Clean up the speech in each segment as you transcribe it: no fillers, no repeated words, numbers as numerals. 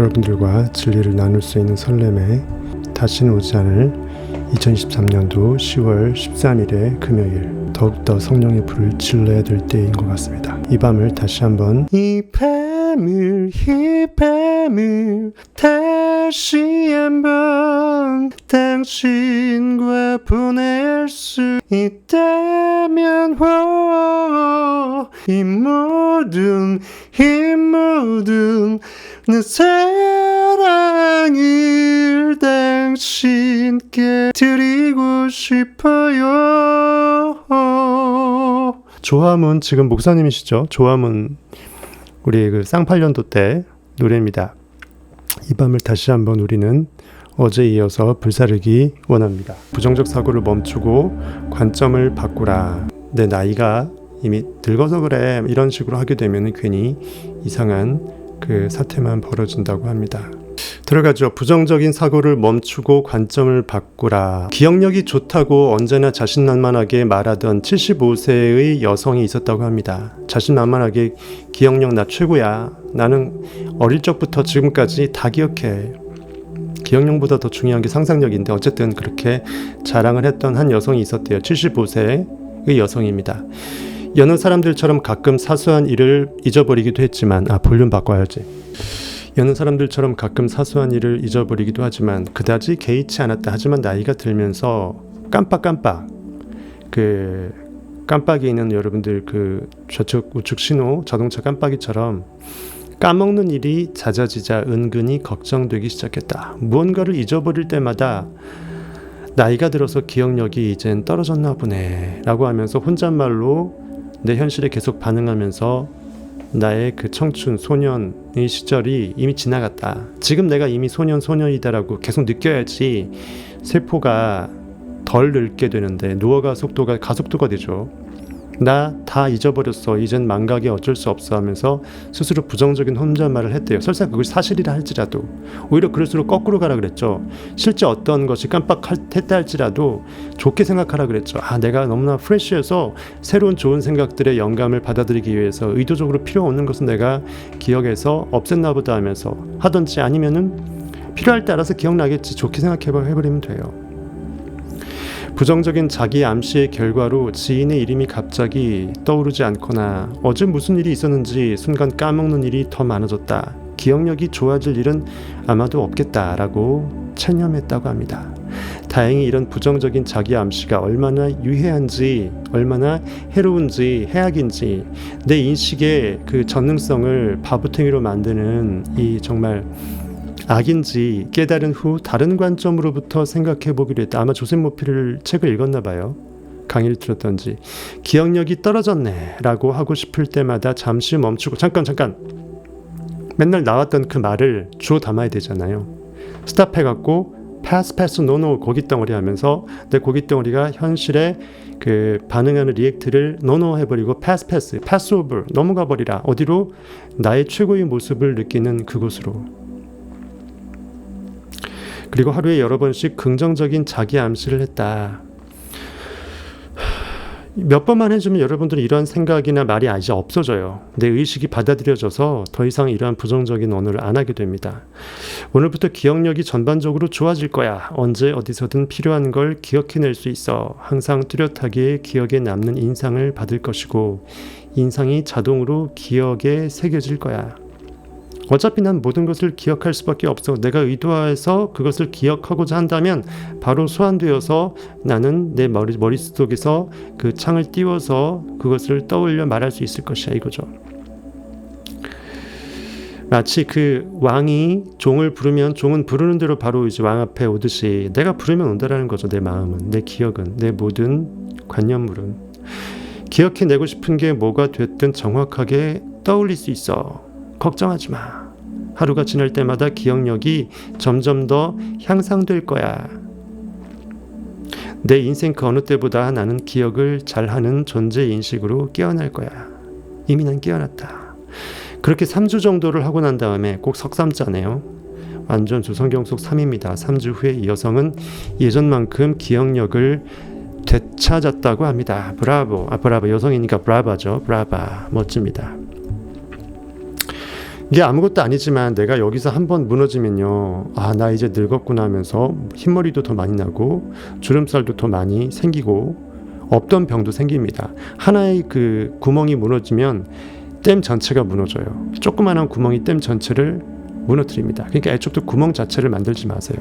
여러분들과 진리를 나눌 수 있는 설렘에 다시는 오지 않을 2023년도 10월 13일의 금요일, 더욱더 성령의 불을 질러야 될 때인 것 같습니다. 이 밤을 다시 한번 이 밤을 다시 한번 당신과 보낼 수 있다면 이 모든 내 사랑을 당신께 드리고 싶어요. 조화문, 지금 목사님이시죠? 조화문, 우리 그 쌍팔년도 때 노래입니다. 이 밤을 다시 한번 우리는 어제에 이어서 불사르기 원합니다. 부정적 사고를 멈추고 관점을 바꾸라. 내 나이가 이미 늙어서 그래, 이런 식으로 하게 되면 괜히 이상한 그 사태만 벌어진다고 합니다. 들어가죠. 부정적인 사고를 멈추고 관점을 바꾸라. 기억력이 좋다고 언제나 자신만만하게 말하던 75세의 여성이 있었다고 합니다. 자신만만하게 기억력 나 최고야. 나는 어릴 적부터 지금까지 다 기억해. 기억력보다 더 중요한 게 상상력인데 어쨌든 그렇게 자랑을 했던 한 여성이 있었대요. 75세의 여성입니다. 여느 사람들처럼 가끔 사소한 일을 잊어버리기도 했지만 볼륨 바꿔야지. 여느 사람들처럼 가끔 사소한 일을 잊어버리기도 하지만 그다지 개의치 않았다. 하지만 나이가 들면서 깜빡 그 깜빡이에 있는 여러분들 그 좌측 우측 신호 자동차 깜빡이처럼 까먹는 일이 잦아지자 은근히 걱정되기 시작했다. 무언가를 잊어버릴 때마다 나이가 들어서 기억력이 이젠 떨어졌나 보네 라고 하면서 혼잣말로 내 현실에 계속 반응하면서 나의 그 청춘 소년의 시절이 이미 지나갔다. 지금 내가 이미 소년이다라고 계속 느껴야지 세포가 덜 늙게 되는데 노화가 가속도가 되죠. 나 다 잊어버렸어. 이젠 망각이 어쩔 수 없어 하면서 스스로 부정적인 혼잣말을 했대요. 설사 그것이 사실이라 할지라도. 오히려 그럴수록 거꾸로 가라 그랬죠. 실제 어떤 것이 깜빡했다 할지라도 좋게 생각하라 그랬죠. 내가 너무나 프레시해서 새로운 좋은 생각들의 영감을 받아들이기 위해서 의도적으로 필요 없는 것은 내가 기억에서 없앴나 보다 하면서 하든지, 아니면은 필요할 때 알아서 기억나겠지, 좋게 해버리면 돼요. 부정적인 자기 암시의 결과로 지인의 이름이 갑자기 떠오르지 않거나 어제 무슨 일이 있었는지 순간 까먹는 일이 더 많아졌다. 기억력이 좋아질 일은 아마도 없겠다라고 체념했다고 합니다. 다행히 이런 부정적인 자기 암시가 얼마나 유해한지, 얼마나 해로운지, 해악인지, 내 인식의 그 전능성을 바보탱이로 만드는 이 정말 악인지 깨달은 후 다른 관점으로부터 생각해 보기로 했다. 아마 조셉 모피를 책을 읽었나 봐요. 강의를 들었던지. 기억력이 떨어졌네 라고 하고 싶을 때마다 잠시 멈추고 잠깐 맨날 나왔던 그 말을 주워 담아야 되잖아요. 스탑해갖고 패스 노 고깃덩어리 하면서 내 고깃덩어리가 현실에 그 반응하는 리액트를 노 해버리고 패스 오버 넘어가 버리라. 어디로? 나의 최고의 모습을 느끼는 그곳으로. 그리고 하루에 여러 번씩 긍정적인 자기 암시를 했다. 몇 번만 해주면 여러분들은 이러한 생각이나 말이 이제 없어져요. 내 의식이 받아들여져서 더 이상 이러한 부정적인 언어를 안 하게 됩니다. 오늘부터 기억력이 전반적으로 좋아질 거야. 언제 어디서든 필요한 걸 기억해낼 수 있어. 항상 뚜렷하게 기억에 남는 인상을 받을 것이고 인상이 자동으로 기억에 새겨질 거야. 어차피 난 모든 것을 기억할 수밖에 없어. 내가 의도해서 그것을 기억하고자 한다면 바로 소환되어서 나는 내 머릿속에서 그 창을 띄워서 그것을 떠올려 말할 수 있을 것이야, 이거죠. 마치 그 왕이 종을 부르면 종은 부르는 대로 바로 이제 왕 앞에 오듯이 내가 부르면 온다라는 거죠. 내 마음은, 내 기억은, 내 모든 관념물은. 기억해내고 싶은 게 뭐가 됐든 정확하게 떠올릴 수 있어. 걱정하지 마. 하루가 지날 때마다 기억력이 점점 더 향상될 거야. 내 인생 그 어느 때보다 나는 기억을 잘하는 존재 인식으로 깨어날 거야. 이미 난 깨어났다. 그렇게 3주 정도를 하고 난 다음에 꼭 석삼자네요. 완전 조성경 속 3입니다. 3주 후에 이 여성은 예전만큼 기억력을 되찾았다고 합니다. 브라보. 브라보. 여성이니까 브라바죠. 브라바. 멋집니다. 이게 아무것도 아니지만 내가 여기서 한번 무너지면요, 나 이제 늙었구나 하면서 흰머리도 더 많이 나고 주름살도 더 많이 생기고 없던 병도 생깁니다. 하나의 그 구멍이 무너지면 댐 전체가 무너져요. 조그마한 구멍이 댐 전체를 무너뜨립니다. 그러니까 애초부터 구멍 자체를 만들지 마세요.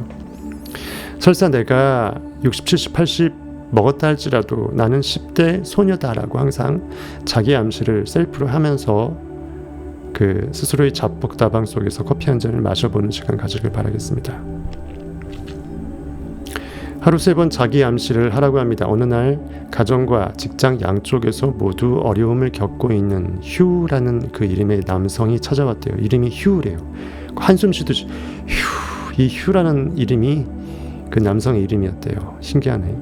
설사 내가 60, 70, 80 먹었다 할지라도 나는 10대 소녀다라고 항상 자기 암시를 셀프로 하면서 그 스스로의 자폭다방 속에서 커피 한 잔을 마셔보는 시간 가지길 바라겠습니다. 하루 3번 자기 암시를 하라고 합니다. 어느 날 가정과 직장 양쪽에서 모두 어려움을 겪고 있는 휴라는 그 이름의 남성이 찾아왔대요. 이름이 휴래요. 한숨 쉬듯이 휴, 이 휴라는 이름이 그 남성의 이름이었대요. 신기하네.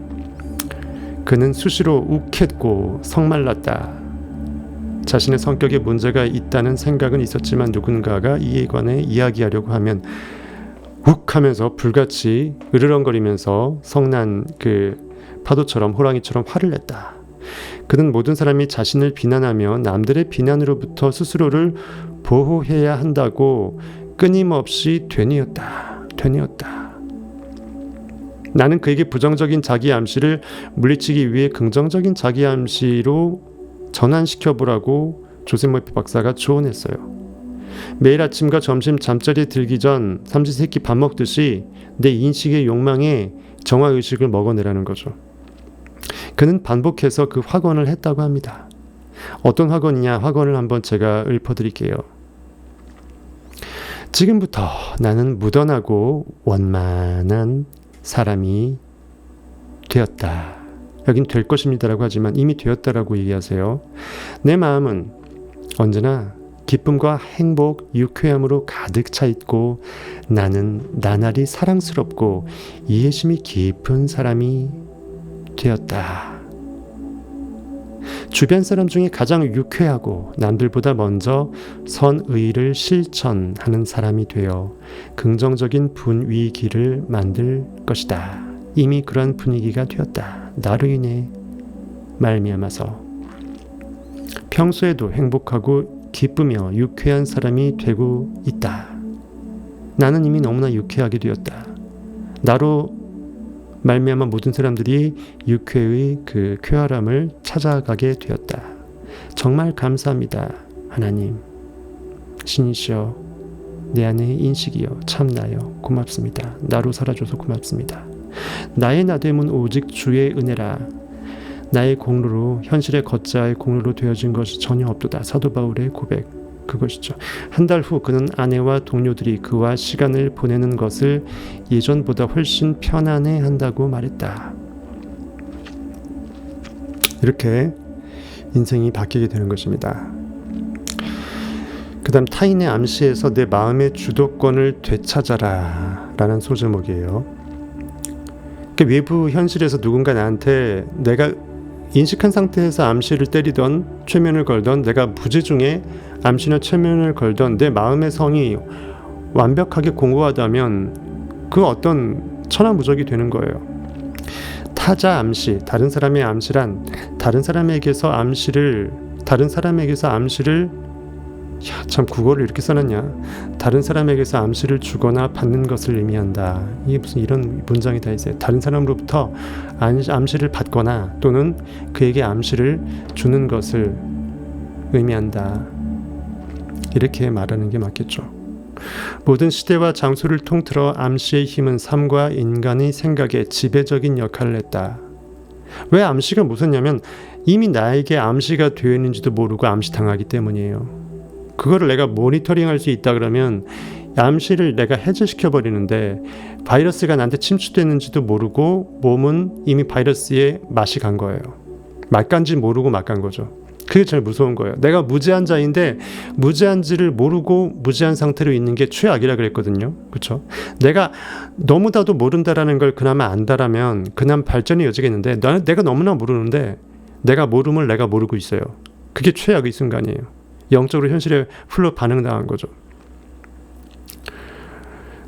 그는 수시로 욱했고 성말랐다. 자신의 성격에 문제가 있다는 생각은 있었지만 누군가가 이에 관해 이야기하려고 하면 욱 하면서 불같이 으르렁거리면서 성난 그 파도처럼 호랑이처럼 화를 냈다. 그는 모든 사람이 자신을 비난하며 남들의 비난으로부터 스스로를 보호해야 한다고 끊임없이 되뇌었다. 나는 그에게 부정적인 자기 암시를 물리치기 위해 긍정적인 자기 암시로 전환시켜보라고 조세 모이피 박사가 조언했어요. 매일 아침과 점심 잠자리에 들기 전 삼시세끼 밥 먹듯이 내 인식의 욕망에 정화의식을 먹어내라는 거죠. 그는 반복해서 그 확언을 했다고 합니다. 어떤 확언이냐? 확언을 한번 제가 읊어드릴게요. 지금부터 나는 무던하고 원만한 사람이 되었다. 여긴 될 것입니다라고 하지만 이미 되었다라고 얘기하세요. 내 마음은 언제나 기쁨과 행복, 유쾌함으로 가득 차 있고 나는 나날이 사랑스럽고 이해심이 깊은 사람이 되었다. 주변 사람 중에 가장 유쾌하고 남들보다 먼저 선의를 실천하는 사람이 되어 긍정적인 분위기를 만들 것이다. 이미 그런 분위기가 되었다. 나로 인해 말미암아서 평소에도 행복하고 기쁘며 유쾌한 사람이 되고 있다. 나는 이미 너무나 유쾌하게 되었다. 나로 말미암아 모든 사람들이 유쾌의 그 쾌활함을 찾아가게 되었다. 정말 감사합니다. 하나님, 신이시여, 내 안의 인식이여, 참나여, 고맙습니다. 나로 살아줘서 고맙습니다. 나의 나됨은 오직 주의 은혜라. 나의 공로로, 현실의 걷자의 공로로 되어진 것이 전혀 없도다. 사도 바울의 고백, 그것이죠. 한 달 후 그는 아내와 동료들이 그와 시간을 보내는 것을 예전보다 훨씬 편안해 한다고 말했다. 이렇게 인생이 바뀌게 되는 것입니다. 그 다음 타인의 암시에서 내 마음의 주도권을 되찾아라 라는 소제목이에요. 그러니까 외부 현실에서 누군가 나한테 내가 인식한 상태에서 암시를 때리던 최면을 걸던, 내가 부재중에 암시나 최면을 걸던 내 마음의 성이 완벽하게 공고하다면 그 어떤 천하무적이 되는 거예요. 타자 암시, 다른 사람의 암시란 다른 사람에게서 암시를 참 국어를 이렇게 써놨냐. 다른 사람에게서 암시를 주거나 받는 것을 의미한다. 이게 무슨 이런 문장이 다 있어요. 다른 사람으로부터 암시를 받거나 또는 그에게 암시를 주는 것을 의미한다. 이렇게 말하는 게 맞겠죠. 모든 시대와 장소를 통틀어 암시의 힘은 삶과 인간의 생각에 지배적인 역할을 했다. 왜 암시가 무섭냐면 이미 나에게 암시가 되어 있는지도 모르고 암시당하기 때문이에요. 그거를 내가 모니터링할 수 있다 그러면 암시를 내가 해제시켜 버리는데, 바이러스가 나한테 침투됐는지도 모르고 몸은 이미 바이러스에 맛이 간 거예요. 맛간지 모르고 맛 간 거죠. 그게 제일 무서운 거예요. 내가 무제한자인데 무제한지를 모르고 무제한 상태로 있는 게 최악이라 그랬거든요. 그렇죠? 내가 너무나도 모른다라는 걸 그나마 안다라면 그나마 발전의 여지가 있는데, 내가 너무나 모르는데 내가 모름을 내가 모르고 있어요. 그게 최악의 순간이에요. 영적으로 현실에 풀로 반응당한 거죠.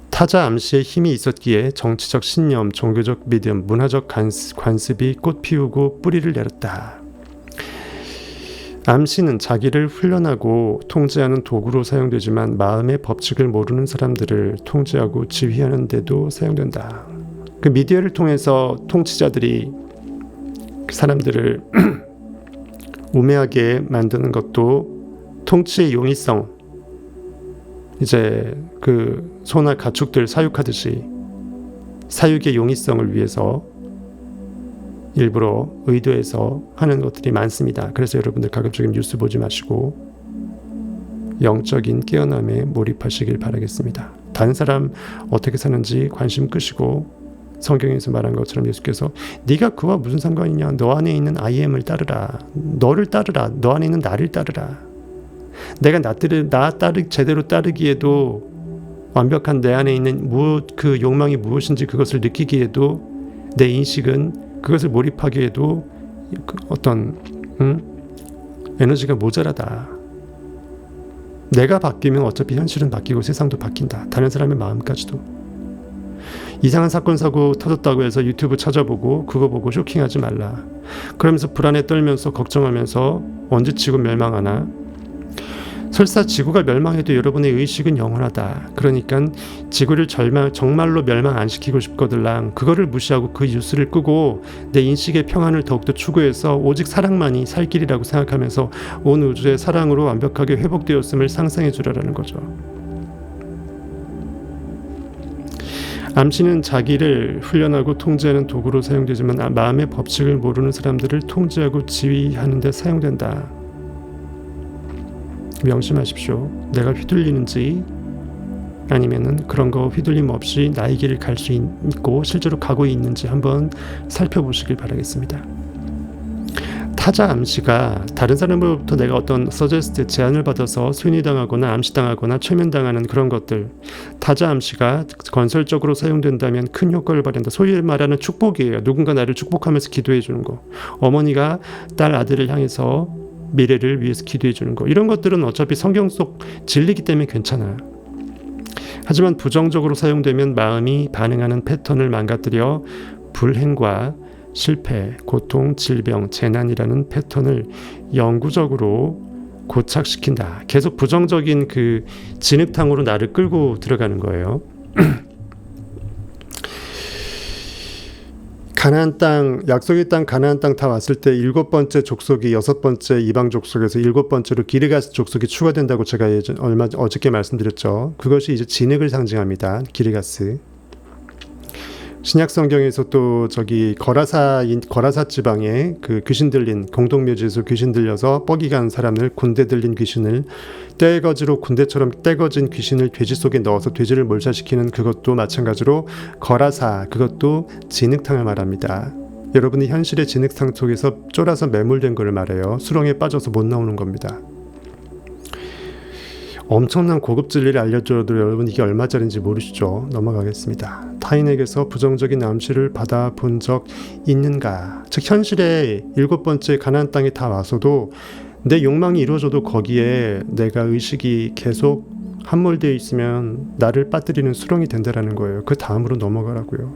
타자 암시에 힘이 있었기에 정치적 신념, 종교적 믿음, 문화적 관습이 꽃 피우고 뿌리를 내렸다. 암시는 자기를 훈련하고 통제하는 도구로 사용되지만 마음의 법칙을 모르는 사람들을 통제하고 지휘하는 데도 사용된다. 그 미디어를 통해서 통치자들이 그 사람들을 우매하게 만드는 것도 통치의 용이성, 이제 그 소나 가축들 사육하듯이 사육의 용이성을 위해서 일부러 의도해서 하는 것들이 많습니다. 그래서 여러분들 가급적이면 뉴스 보지 마시고 영적인 깨어남에 몰입하시길 바라겠습니다. 다른 사람 어떻게 사는지 관심 끄시고 성경에서 말한 것처럼 예수께서 네가 그와 무슨 상관이냐, 너 안에 있는 I am을 따르라, 너를 따르라, 너 안에 있는 나를 따르라. 내가 제대로 따르기에도 완벽한 내 안에 있는 그 욕망이 무엇인지 그것을 느끼기에도 내 인식은 그것을 몰입하기에도 어떤 에너지가 모자라다. 내가 바뀌면 어차피 현실은 바뀌고 세상도 바뀐다. 다른 사람의 마음까지도. 이상한 사건 사고 터졌다고 해서 유튜브 찾아보고 그거 보고 쇼킹하지 말라. 그러면서 불안에 떨면서 걱정하면서 언제 지구 멸망하나. 설사 지구가 멸망해도 여러분의 의식은 영원하다. 그러니까 지구를 정말로 멸망 안 시키고 싶거들랑 그거를 무시하고 그 뉴스를 끄고 내 인식의 평안을 더욱더 추구해서 오직 사랑만이 살 길이라고 생각하면서 온 우주의 사랑으로 완벽하게 회복되었음을 상상해 주라는 거죠. 암시는 자기를 훈련하고 통제하는 도구로 사용되지만 마음의 법칙을 모르는 사람들을 통제하고 지휘하는 데 사용된다. 명심하십시오. 내가 휘둘리는지 아니면은 그런 거 휘둘림 없이 나의 길을 갈 수 있고 실제로 가고 있는지 한번 살펴보시길 바라겠습니다. 타자 암시가 다른 사람으로부터 내가 어떤 제안을 받아서 순위당하거나 암시당하거나 최면당하는 그런 것들, 타자 암시가 건설적으로 사용된다면 큰 효과를 발휘한다. 소위 말하는 축복이에요. 누군가 나를 축복하면서 기도해 주는 거. 어머니가 딸 아들을 향해서 미래를 위해서 기도해 주는 거. 이런 것들은 어차피 성경 속 진리이기 때문에 괜찮아요. 하지만 부정적으로 사용되면 마음이 반응하는 패턴을 망가뜨려 불행과 실패, 고통, 질병, 재난이라는 패턴을 영구적으로 고착시킨다. 계속 부정적인 그 진흙탕으로 나를 끌고 들어가는 거예요. 가나안 땅, 약속의 땅 가나안 땅 다 왔을 때 7번째 족속이 6번째 이방 족속에서 7번째로 기르가스 족속이 추가된다고 제가 어저께 말씀드렸죠. 그것이 이제 진흙을 상징합니다. 기르가스. 신약 성경에서 또 저기 거라사 지방에 그 귀신 들린 공동묘지에서 귀신 들려서 뻐기 간 사람을 군대 들린 귀신을 떼거지로 군대처럼 떼거진 귀신을 돼지 속에 넣어서 돼지를 몰살시키는 그것도 마찬가지로 거라사, 그것도 진흙탕을 말합니다. 여러분이 현실의 진흙탕 속에서 쫄아서 매몰된 걸 말해요. 수렁에 빠져서 못 나오는 겁니다. 엄청난 고급 진리를 알려줘도 여러분 이게 얼마짜리인지 모르시죠? 넘어가겠습니다. 타인에게서 부정적인 암시를 받아본 적 있는가? 즉 현실에 7번째 가나안 땅에 다 와서도 내 욕망이 이루어져도 거기에 내가 의식이 계속 함몰되어 있으면 나를 빠뜨리는 수렁이 된다라는 거예요. 그 다음으로 넘어가라고요.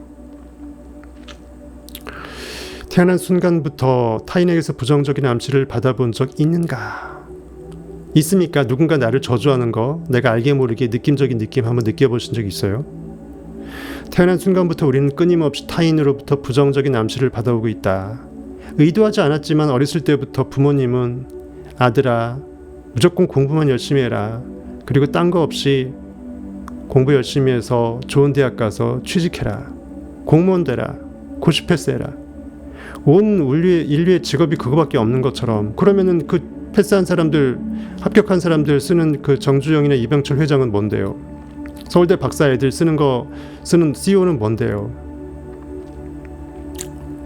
태어난 순간부터 타인에게서 부정적인 암시를 받아본 적 있는가? 있습니까? 누군가 나를 저주하는 거, 내가 알게 모르게 느낌적인 느낌 한번 느껴보신 적 있어요? 태어난 순간부터 우리는 끊임없이 타인으로부터 부정적인 암시를 받아오고 있다. 의도하지 않았지만 어렸을 때부터 부모님은 아들아, 무조건 공부만 열심히 해라. 그리고 딴 거 없이 공부 열심히 해서 좋은 대학 가서 취직해라. 공무원 되라. 고시패스 해라. 온 인류의 직업이 그거밖에 없는 것처럼. 그러면은 그 패스한 사람들, 합격한 사람들 쓰는 그 정주영이나 이병철 회장은 뭔데요? 서울대 박사 애들 쓰는 CEO는 뭔데요?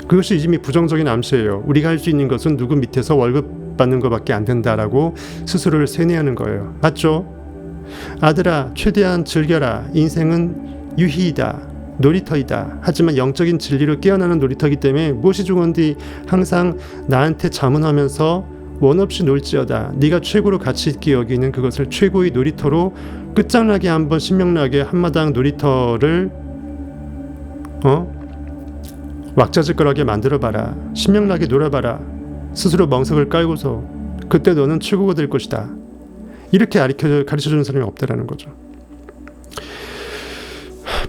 그것이 이미 부정적인 암시예요. 우리가 할 수 있는 것은 누구 밑에서 월급 받는 것밖에 안 된다라고 스스로를 세뇌하는 거예요. 맞죠? 아들아, 최대한 즐겨라. 인생은 유희이다. 놀이터이다. 하지만 영적인 진리로 깨어나는 놀이터이기 때문에 무엇이 중요한지 항상 나한테 자문하면서 원 없이 놀지어다. 네가 최고로 가치 있게 여기는 그것을 최고의 놀이터로 끝장나게 한번 신명나게 한마당 놀이터를 왁자지껄하게 만들어봐라. 신명나게 놀아봐라. 스스로 멍석을 깔고서 그때 너는 최고가 될 것이다. 이렇게 가르쳐주는 사람이 없다라는 거죠.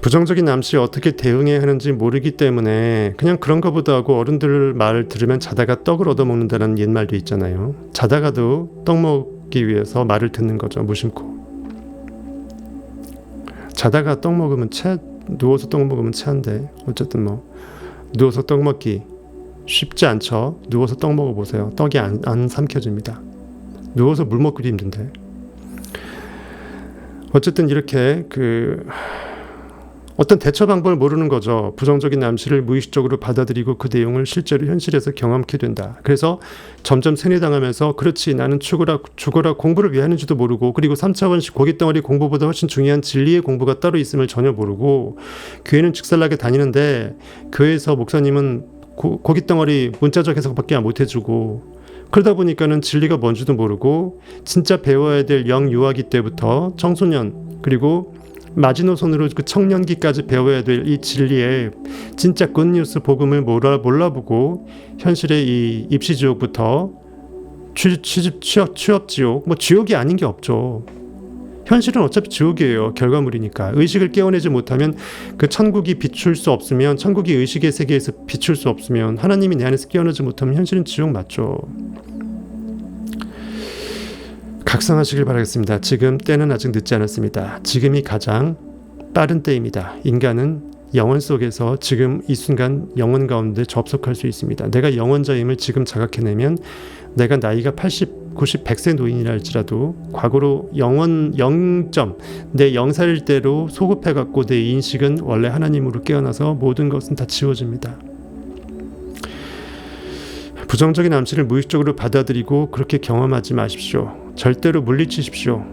부정적인 암시에 어떻게 대응해야 하는지 모르기 때문에 그냥 그런가 보다 하고 어른들 말을 들으면 자다가 떡을 얻어먹는다는 옛말도 있잖아요. 자다가도 떡 먹기 위해서 말을 듣는 거죠. 무심코. 자다가 떡 먹으면 누워서 떡 먹으면 체한데 어쨌든 누워서 떡 먹기 쉽지 않죠. 누워서 떡 먹어보세요. 떡이 안 삼켜집니다. 누워서 물 먹기도 힘든데. 어쨌든 이렇게 어떤 대처 방법을 모르는 거죠. 부정적인 암시를 무의식적으로 받아들이고 그 내용을 실제로 현실에서 경험하게 된다. 그래서 점점 세뇌당하면서 그렇지 나는 죽어라 공부를 왜 하는지도 모르고 그리고 3차원식 고깃덩어리 공부보다 훨씬 중요한 진리의 공부가 따로 있음을 전혀 모르고 교회는 직살나게 다니는데 교회에서 목사님은 고깃덩어리 문자적 해석밖에 못 해주고 그러다 보니까는 진리가 뭔지도 모르고 진짜 배워야 될 영유아기 때부터 청소년 그리고 마지노선으로 그 청년기까지 배워야 될 이 진리의 진짜 굿뉴스 복음을 몰라보고 현실의 이 입시지옥부터 취업지옥 지옥이 아닌 게 없죠. 현실은 어차피 지옥이에요. 결과물이니까. 의식을 깨어내지 못하면 그 천국이 비출 수 없으면 천국이 의식의 세계에서 비출 수 없으면 하나님이 내 안에서 깨어나지 못하면 현실은 지옥 맞죠. 각성하시길 바라겠습니다. 지금 때는 아직 늦지 않았습니다. 지금이 가장 빠른 때입니다. 인간은 영혼 속에서 지금 이 순간 영혼 가운데 접속할 수 있습니다. 내가 영혼자임을 지금 자각해내면 내가 나이가 80, 90, 100세 노인이라 할지라도 과거로 영혼 0점 내 0살일 때로 소급해갖고 내 인식은 원래 하나님으로 깨어나서 모든 것은 다 지워집니다. 부정적인 암시를 무의식적으로 받아들이고 그렇게 경험하지 마십시오. 절대로 물리치십시오.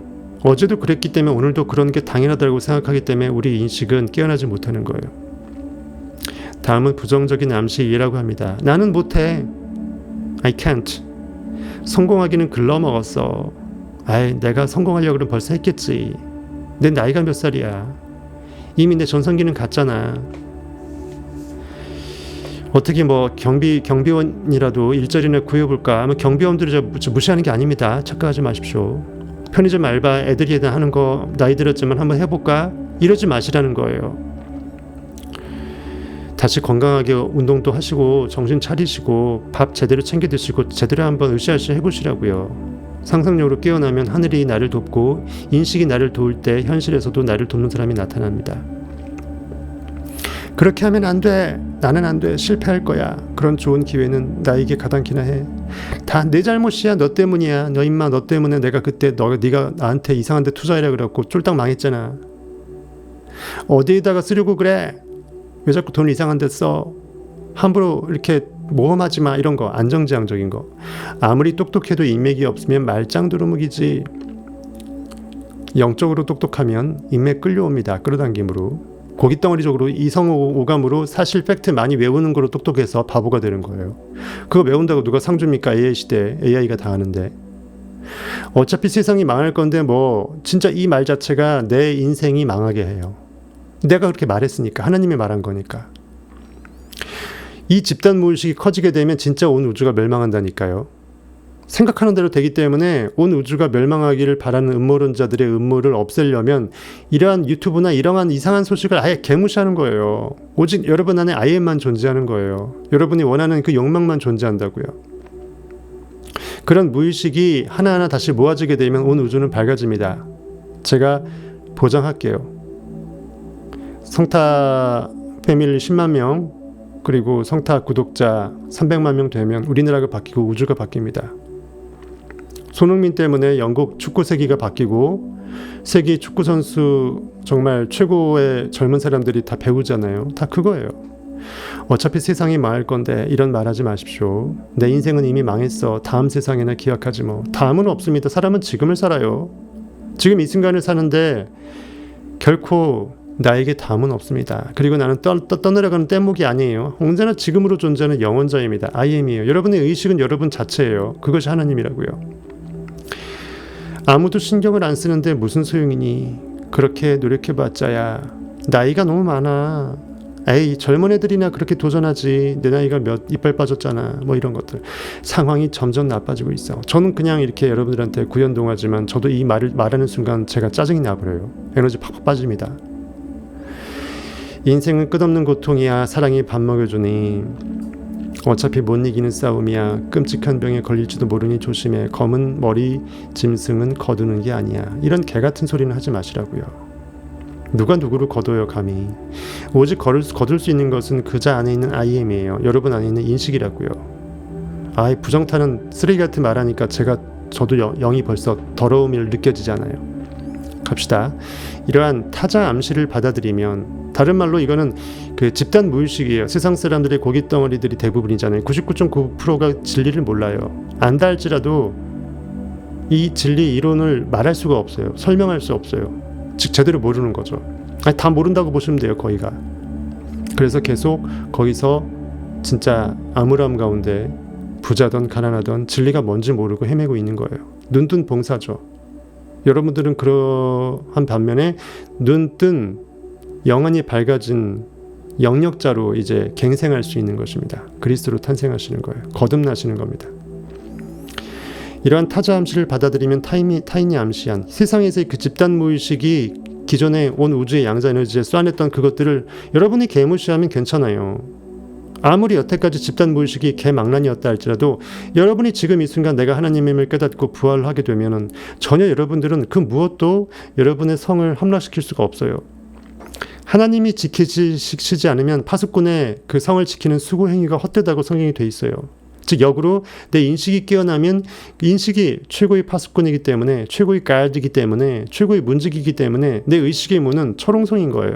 어제도 그랬기 때문에 오늘도 그런 게 당연하다고 생각하기 때문에 우리 인식은 깨어나지 못하는 거예요. 다음은 부정적인 암시 이해라고 합니다. 나는 못해. I can't. 성공하기는 글러먹었어. 내가 성공하려고 그러면 벌써 했겠지. 내 나이가 몇 살이야. 이미 내 전성기는 갔잖아. 어떻게 경비원이라도 일자리나 구해볼까? 아마 경비원들을 무시하는 게 아닙니다. 착각하지 마십시오. 편의점 알바 애들이 하는 거 나이 들었지만 한번 해볼까? 이러지 마시라는 거예요. 다시 건강하게 운동도 하시고 정신 차리시고 밥 제대로 챙겨 드시고 제대로 한번 으쌰으쌰 해보시라고요. 상상력으로 깨어나면 하늘이 나를 돕고 인식이 나를 도울 때 현실에서도 나를 돕는 사람이 나타납니다. 그렇게 하면 안 돼. 나는 안 돼. 실패할 거야. 그런 좋은 기회는 나에게 가당키나 해. 다 내 잘못이야. 너 때문이야. 너 임마 너 때문에 내가 그때 네가 나한테 이상한 데 투자하라 그래갖고 쫄딱 망했잖아. 어디에다가 쓰려고 그래? 왜 자꾸 돈을 이상한 데 써? 함부로 이렇게 모험하지 마. 이런 거. 안정지향적인 거. 아무리 똑똑해도 인맥이 없으면 말짱두루묵이지. 영적으로 똑똑하면 인맥 끌려옵니다. 끌어당김으로. 고깃덩어리적으로 이성오감으로 사실 팩트 많이 외우는 거로 똑똑해서 바보가 되는 거예요. 그거 외운다고 누가 상 줍니까? AI 시대에 AI가 다 하는데. 어차피 세상이 망할 건데 진짜 이 말 자체가 내 인생이 망하게 해요. 내가 그렇게 말했으니까. 하나님이 말한 거니까. 이 집단 무의식이 커지게 되면 진짜 온 우주가 멸망한다니까요. 생각하는 대로 되기 때문에 온 우주가 멸망하기를 바라는 음모론자들의 음모를 없애려면 이러한 유튜브나 이러한 이상한 소식을 아예 개무시하는 거예요. 오직 여러분 안에 I am만 존재하는 거예요. 여러분이 원하는 그 욕망만 존재한다고요. 그런 무의식이 하나하나 다시 모아지게 되면 온 우주는 밝아집니다. 제가 보장할게요. 성타 패밀리 10만 명 그리고 성타 구독자 300만 명 되면 우리나라가 바뀌고 우주가 바뀝니다. 손흥민 때문에 영국 축구 세기가 바뀌고 세계 축구 선수 정말 최고의 젊은 사람들이 다 배우잖아요. 다 그거예요. 어차피 세상이 망할 건데 이런 말하지 마십시오. 내 인생은 이미 망했어. 다음 세상에나 기약하지 뭐. 다음은 없습니다. 사람은 지금을 살아요. 지금 이 순간을 사는데 결코 나에게 다음은 없습니다. 그리고 나는 떠내려가는 뗏목이 아니에요. 언제나 지금으로 존재하는 영원자입니다. I am이에요. 여러분의 의식은 여러분 자체예요. 그것이 하나님이라고요. 아무도 신경을 안 쓰는데 무슨 소용이니? 그렇게 노력해봤자야. 나이가 너무 많아. 에이 젊은 애들이나 그렇게 도전하지, 내 나이가 몇 이빨 빠졌잖아, 뭐 이런 것들. 상황이 점점 나빠지고 있어. 저는 그냥 이렇게 여러분들한테 구연동하지만 저도 이 말을 말하는 순간 제가 짜증이 나버려요. 에너지 팍팍 빠집니다. 인생은 끝없는 고통이야. 사랑이 밥 먹여주니. 어차피 못 이기는 싸움이야. 끔찍한 병에 걸릴지도 모르니 조심해. 검은 머리 짐승은 거두는 게 아니야. 이런 개같은 소리는 하지 마시라고요. 누가 누구를 거둬요 감히. 오직 거둘 수 있는 것은 그자 안에 있는 IM이에요. 여러분 안에 있는 인식이라고요. 아이 부정타는 쓰레기 같은 말하니까 저도 영이 벌써 더러움이 느껴지잖아요. 갑시다. 이러한 타자 암시를 받아들이면, 다른 말로 이거는 그 집단 무의식이에요. 세상 사람들의 고깃덩어리들이 대부분이잖아요. 99.9%가 진리를 몰라요. 안다 할지라도 이 진리 이론을 말할 수가 없어요. 설명할 수 없어요. 즉 제대로 모르는 거죠. 아니, 다 모른다고 보시면 돼요. 거의가. 그래서 계속 거기서 진짜 암울함 가운데 부자든 가난하든 진리가 뭔지 모르고 헤매고 있는 거예요. 눈뜬 봉사죠. 여러분들은 그러한 반면에 눈뜬 영안이 밝아진 영역자로 이제 갱생할 수 있는 것입니다. 그리스도로 탄생하시는 거예요. 거듭나시는 겁니다. 이러한 타자 암시를 받아들이면 타인이 암시한 세상에서의 그 집단 무의식이 기존의 온 우주의 양자 에너지에 쏘아냈던 그것들을 여러분이 개무시하면 괜찮아요. 아무리 여태까지 집단 무의식이 개망난이었다 할지라도 여러분이 지금 이 순간 내가 하나님임을 깨닫고 부활하게 되면은 전혀 여러분들은 그 무엇도 여러분의 성을 함락시킬 수가 없어요. 하나님이 지키시지 않으면 파수꾼의 그 성을 지키는 수고 행위가 헛되다고 성경이 돼 있어요. 즉 역으로 내 인식이 깨어나면 인식이 최고의 파수꾼이기 때문에, 최고의 가이드이기 때문에, 최고의 문직이기 때문에 내 의식의 문은 철옹성인 거예요.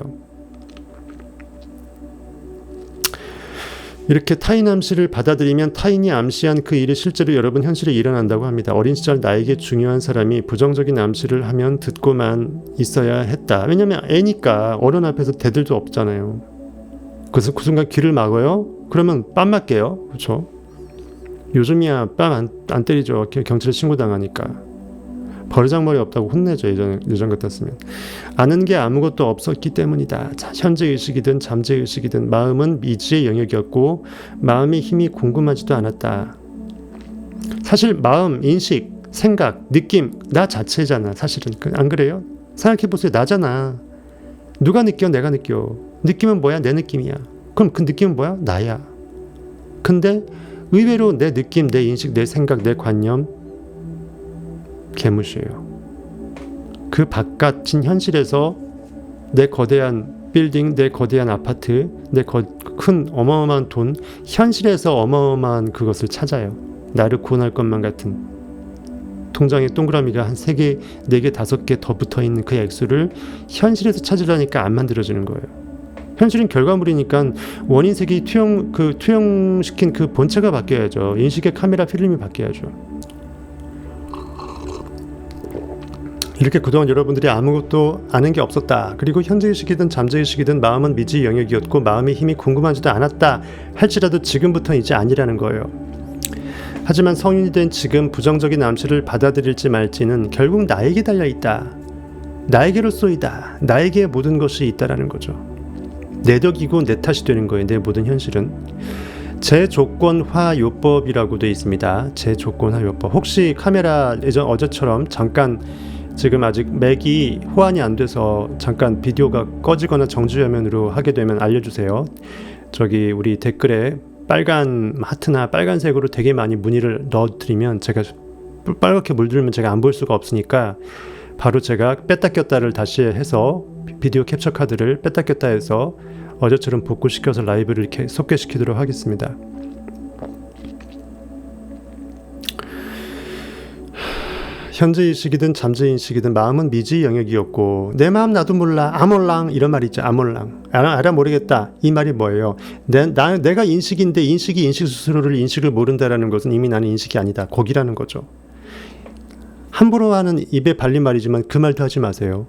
이렇게 타인 암시를 받아들이면 타인이 암시한 그 일이 실제로 여러분 현실에 일어난다고 합니다. 어린 시절 나에게 중요한 사람이 부정적인 암시를 하면 듣고만 있어야 했다. 왜냐하면 애니까 어른 앞에서 대들 수 없잖아요. 그래서 그 순간 귀를 막아요? 그러면 뺨 맞게요. 그렇죠? 요즘이야 뺨 안 때리죠. 경찰에 신고당하니까. 버르장머리 없다고 혼내죠. 예전 같았으면. 아는 게 아무것도 없었기 때문이다. 자, 현재의식이든 잠재의식이든 마음은 미지의 영역이었고 마음의 힘이 궁금하지도 않았다. 사실 마음, 인식, 생각, 느낌 나 자체잖아. 사실은 안 그래요? 생각해보세요. 나잖아. 누가 느껴? 내가 느껴. 느낌은 뭐야? 내 느낌이야. 그럼 그 느낌은 뭐야? 나야. 근데 의외로 내 느낌, 내 인식, 내 생각, 내 관념 개무시해요. 그 바깥인 현실에서 내 거대한 빌딩, 내 거대한 아파트, 내 큰 어마어마한 돈, 현실에서 어마어마한 그것을 찾아요. 나를 구원할 것만 같은. 통장에 동그라미가 한 3개, 4개, 5개 더 붙어있는 그 액수를 현실에서 찾으려니까 안 만들어지는 거예요. 현실은 결과물이니까 원인색이 투영시킨 그 본체가 바뀌어야죠. 인식의 카메라 필름이 바뀌어야죠. 이렇게 그동안 여러분들이 아무것도 아는 게 없었다. 그리고 현재의식이든 잠재의식이든 마음은 미지의 영역이었고 마음의 힘이 궁금하지도 않았다 할지라도 지금부터 이제 아니라는 거예요. 하지만 성인이 된 지금 부정적인 암시를 받아들일지 말지는 결국 나에게 달려있다. 나에게로 쏘이다. 나에게 모든 것이 있다라는 거죠. 내 덕이고 내 탓이 되는 거예요. 내 모든 현실은. 제조건화요법이라고 되어 있습니다. 제조건화요법. 혹시 카메라 어제처럼 잠깐 지금 아직 맥이 호환이 안 돼서 잠깐 비디오가 꺼지거나 정지화면으로 하게 되면 알려주세요. 저기 우리 댓글에 빨간 하트나 빨간색으로 되게 많이 문의를 넣어드리면 제가 빨갛게 물들면 제가 안 볼 수가 없으니까 바로 제가 뺐다 꼈다를 다시 해서 비디오 캡처 카드를 뺐다 꼈다 해서 어제처럼 복구시켜서 라이브를 이렇게 속개시키도록 하겠습니다. 현재의식이든 잠재의식이든 마음은 미지의 영역이었고 내 마음 나도 몰라 아몰랑 이런 말이 있죠. 아몰랑 알아 모르겠다 이 말이 뭐예요? 내가 인식인데 인식이 인식 스스로를 인식을 모른다라는 것은 이미 나는 인식이 아니다. 거기라는 거죠. 함부로 하는 입에 발린 말이지만 그 말도 하지 마세요.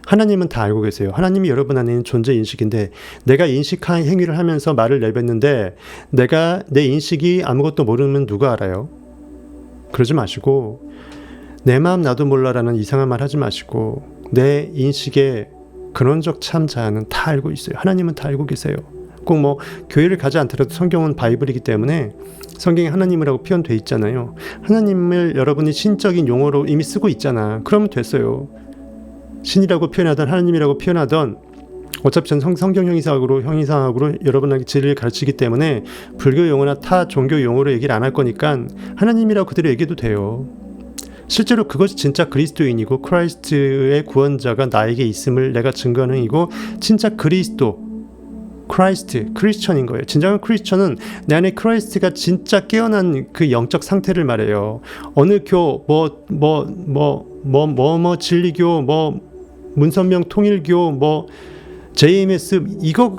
하나님은 다 알고 계세요. 하나님이 여러분 안에 있는 존재 인식인데 내가 인식한 행위를 하면서 말을 내뱉는데 내가 내 인식이 아무것도 모르면 누가 알아요? 그러지 마시고 내 마음 나도 몰라라는 이상한 말 하지 마시고 내 인식의 근원적 참 자아는 다 알고 있어요. 하나님은 다 알고 계세요. 꼭 뭐 교회를 가지 않더라도 성경은 바이블이기 때문에 성경에 하나님이라고 표현돼 있잖아요. 하나님을 여러분이 신적인 용어로 이미 쓰고 있잖아. 그러면 됐어요. 신이라고 표현하던 하나님이라고 표현하던 어차피 전 성경 형이상학으로 여러분에게 진리를 가르치기 때문에 불교 용어나 타 종교 용어로 얘기를 안 할 거니까 하나님이라고 그대로 얘기해도 돼요. 실제로 그것이 진짜 그리스도인이고 크라이스트의 구원자가 나에게 있음을 내가 증거하는 이고 진짜 크리스천인 거예요. 진정한 크리스천은 내 안에 크라이스트가 진짜 깨어난 그 영적 상태를 말해요. 어느 교, 진리교, 문선명 통일교, JMS 이거